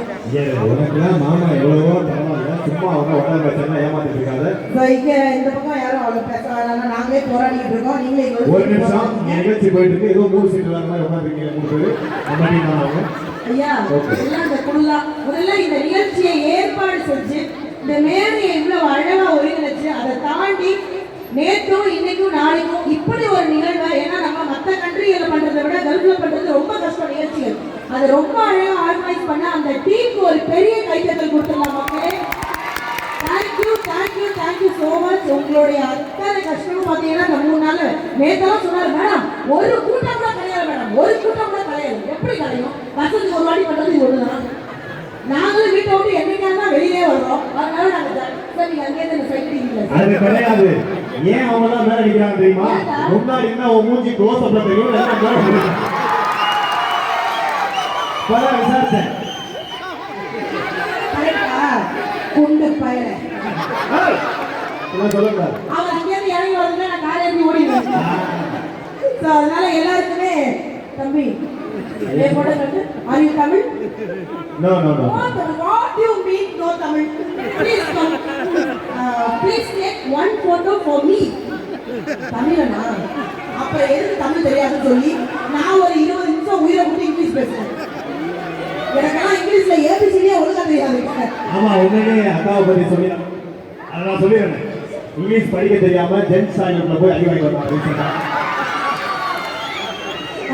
உனக்குலாம் மாமா எவ்வளவோ பரவாயில்ல, சும்மா அவங்க உடனே வச்சா ஏமாத்திட்டு இருக்காது. இங்க இந்த பக்கம் யாரும் அவ்வளவு பேச வேணாம். நாங்களே போராடிட்டு இருக்கோம். நீங்களே ஒரு நிமிஷம் நிகழ்ச்சி போயிட்டு இருக்கு. ஏதோ 3 சீட் வர மாதிரி உட்காந்துருக்கீங்க 3 பேர். நம்ம ஐயா, எல்லாம் இந்த குழுலா முதல்ல இந்த நிகழ்ச்சியை ஏற்பாடு செஞ்சு இந்த மேடையை இவ்வளவு அழகா ஒருங்கிணைச்சு அதை தாண்டி நேற்றும் இன்னைக்கும் நாளைக்கும் இப்படி ஒரு நிகழ்வு. ஏன்னா நம்ம மற்ற கண்ட்ரிகளை பண்றதை விட கல்ஃப்ல பண்றது ரொம்ப கஷ்டம் நிகழ்ச்சிகள். அதை ரொம்ப அழகா ஆர்கனைஸ் பண்ண அந்த டீமுக்கு ஒரு பெரிய கைத்தட்டல் கொடுத்துடலாம் மக்களே. Thank you so much. உங்களுடைய அத்தனை கஷ்டமும் பார்த்தீங்கன்னா இந்த 3 நாள் நேத்தெல்லாம் சொன்னாரு மேடம், ஒரு கூட்டம் கூட கிடையாது மேடம், ஒரு கூட்டம் கூட கிடையாது. எப்படி கிடையும்? வருஷத்துக்கு ஒரு வாட்டி பண்றது இது ஒண்ணுதான். நாங்களும் வீட்டை விட்டு என்னைக்கான வெளியே வர்றோம். அதனால நாங்க சார் நீங்க அங்கேயே இந்த சைட் அது கிடையாது. ஏன் அவங்க எல்லாம் மேல அடிக்கிறாங்க தெரியுமா? முன்னாடி என்ன உன் மூஞ்சி க்ளோஸ் அப்ல தெரியும், எல்லாம் மேல அடிக்கிறாங்க. பல விசாரிச்சேன். குண்டு பயல சொல்லுங்க. அவன் அங்கேயிருந்து இறங்கி வரதுல நான் காரை ஏற்றி ஓடிடுவேன். ஸோ அதனால எல்லாருக்குமே தம்பி இதே போட வந்து are you Tamil? No what you mean no Tamil? Please come. Please take one photo for me. தமிழனா? அப்ப எதுக்கு தமிழ் தெரியாதுன்னு சொல்லி நான் ஒரு 20 நிமிஷம் உயிரை விட்டு இங்கிலீஷ் பேசுறேன். எனக்கெல்லாம் இங்கிலீஷ்ல ஏபிசிடியே ஒழுங்கா தெரியாது. ஆமா, உடனே அக்காவை பத்தி சொல்லி நான் சொல்லிடுறேன். இங்கிலீஷ் படிக்க தெரியாம ஜென்ஸ் டாய்லெட்ல போய் அடி வாங்கி வந்தாங்க.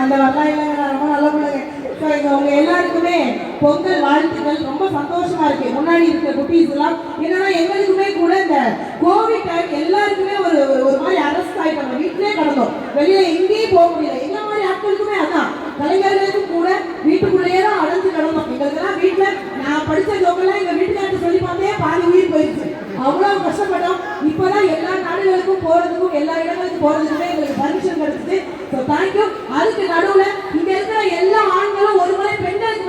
அந்த வரலாம் இல்லைங்க, நான் ரொம்ப நல்ல பிள்ளைங்க. ஸோ இங்க உங்க எல்லாருக்குமே பொங்கல் வாழ்த்துக்கள். ரொம்ப சந்தோஷமா இருக்கு. முன்னாடி இருக்க குட்டீஸ் எல்லாம் என்னன்னா எங்களுக்குமே கூட இந்த கோவிட் டைம் எல்லாருக்குமே ஒரு ஒரு மாதிரி அரெஸ்ட் ஆயிட்டாங்க. வீட்டிலே கிடந்தோம், வெளியே எங்கேயும் போக முடியல. எங்க மாதிரி ஆட்களுக்குமே அதான், கலைஞர்களுக்கும் கூட வீட்டுக்குள்ளேயே தான் அடைஞ்சு கிடந்தோம். எங்களுக்கெல்லாம் வீட்டில் நான் படித்த ஜோக்கெல்லாம் எங்கள் வீட்டுக்காரட்டு சொல்லி பார்த்தே பாதி உயிர் போயிடுச்சு. அவ்வளோ கஷ்டப்பட்டோம். இப்போதான் எல்லா நாடுகளுக்கும் போகிறதுக்கும் எல்லா இடங்களுக்கும் போகிறதுக்குமே எங்களுக்கு பர்மிஷன் கிடைச்சிது. So thank you. அதுக்கு நடுவில் இங்கே இருக்கிற எல்லா ஆண்களும் ஒரு முறை பெண்களுக்கு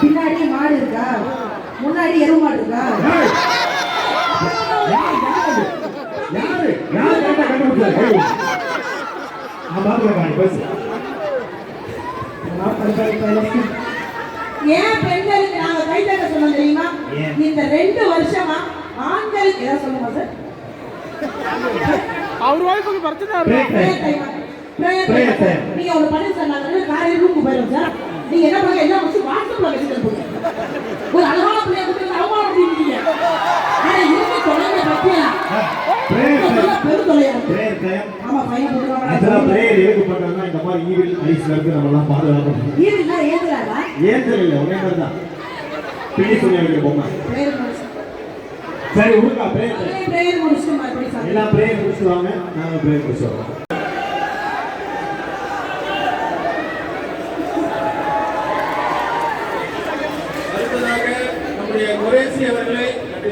பின்னாடி மாடு இருக்கா, முன்னாடி எருவு மாடு இருக்கா? யாரு கேட்டா கண்டுபிடிச்சாரு? நான் பாத்துக்கிறேன், பேசு. ஏன் பெண்களுக்கு நாங்க கை தட்ட சொன்னோம் தெரியுமா? இந்த 2 வருஷமா ஆண்களுக்கு ஏதாவது சொல்லுமா சார்? அவர் வாய்ப்புக்கு பிரச்சனை நீங்க ஒரு பண்ணி சொன்னாங்க காலையில ரூமுக்கு போயிடும் சார். நீங்க என்ன பண்ணுங்க, எல்லாம் முடிச்சு வாட்ஸ்அப்ல மெசேஜ் போடுங்க. ஒரு அழகான பிள்ளைய கொடுத்து அவமானம் பண்ணிருக்கீங்க. ஆனா இருக்க தொலைங்க பத்தியா பெரு தொலையா? ஆமா, பையன் போடுவாங்க. பிரேயர் எதுக்கு பண்றாங்கன்னா இந்த மாதிரி ஈவில் ஐஸ்ல இருந்து நம்ம எல்லாம் பாதுகாக்கணும். ஈவில ஏத்துறாரா? ஏந்தல் இல்ல, ஒரே மாதிரி தான். பிடி சொல்லி போமா. பிரேயர் முடிச்சு. சரி உருக்கா பிரேயர். பிரேயர் முடிச்சு மறுபடியும் சாப்பிடுங்க. எல்லாம் பிரேயர் முடிச்சு வாங்க, நாங்க பிரேயர் முடிச்சு வரோம். அடுத்ததாக நம்முடைய குரேசி அவர்களை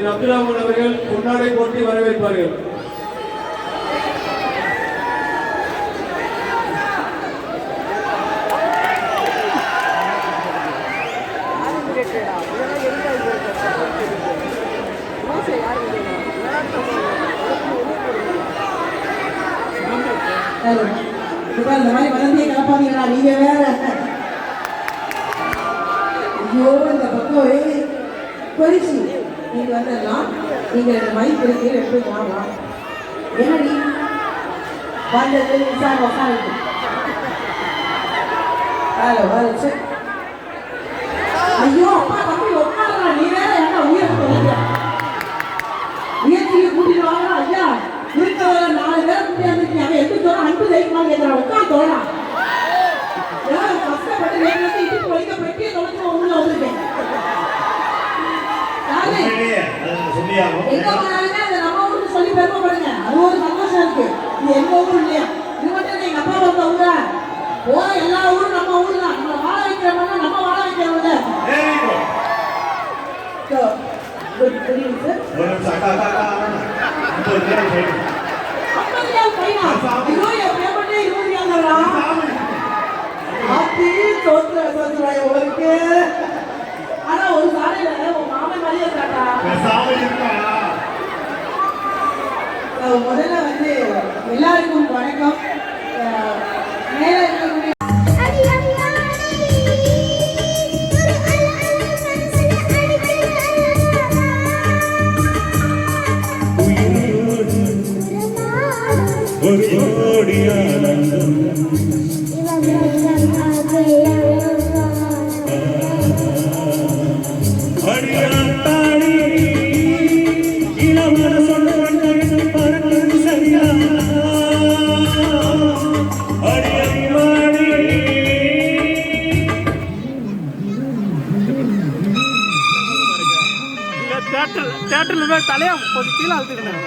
அப்துல் ரஹ்மான் அவர்கள் பொன்னாடை போட்டி வரவேற்பார்கள். இந்த மாதிரி வளர்ந்தே கிளப்பாதீங்களா நீங்க வேற. ஐயோ இந்த பக்கம் கொலிச்சு நீங்க வந்துடலாம். நீங்க மைக் இருக்கு எப்படி வாங்கலாம்? என்னடி வந்தது சார் உட்காந்து ஹலோ ஹலோ சார். ஐயோ அப்பா தம்பி உட்காரலாம். நீ வேற என்ன உயர்த்து உயர்த்தி கூட்டிட்டு வாங்க. ஐயா இருக்கிற 4 பேர் கூட்டியாந்துருக்கீங்க. அவன் எப்படி தோணும் அன்பு ஜெயிக்குமான்னு கேட்கிறான். உட்காந்து தோணா கஷ்டப்பட்டு நேரத்தை இட்டு வைக்க பெட்டியை தொலைச்சு உள்ள வந்துருக்கேன். எங்க போனாலுமே அதை நம்ம ஊருக்கு சொல்லி பெருமைப்படுங்க. அது ஒரு சந்தோஷம் இருக்கு. இது எங்க ஊர் இல்லையா? இது மட்டும் எங்க அப்பா வந்த ஊரா? போற எல்லா ஊரும் நம்ம ஊர் தான். நம்ம வாழ வைக்கிறோம்னா நம்ம வாழ வைக்கிறோம்ல. ஆனா ஒரு சாலையில உன் மாமன் மாதிரியே இருக்காட்டா. முதல்ல வந்து எல்லாருக்கும் வணக்கம். மேல இருக்கக்கூடிய தேட்டர்ல தலையா கொஞ்சம் கீழே அழுத்துக்கிட்டேன்.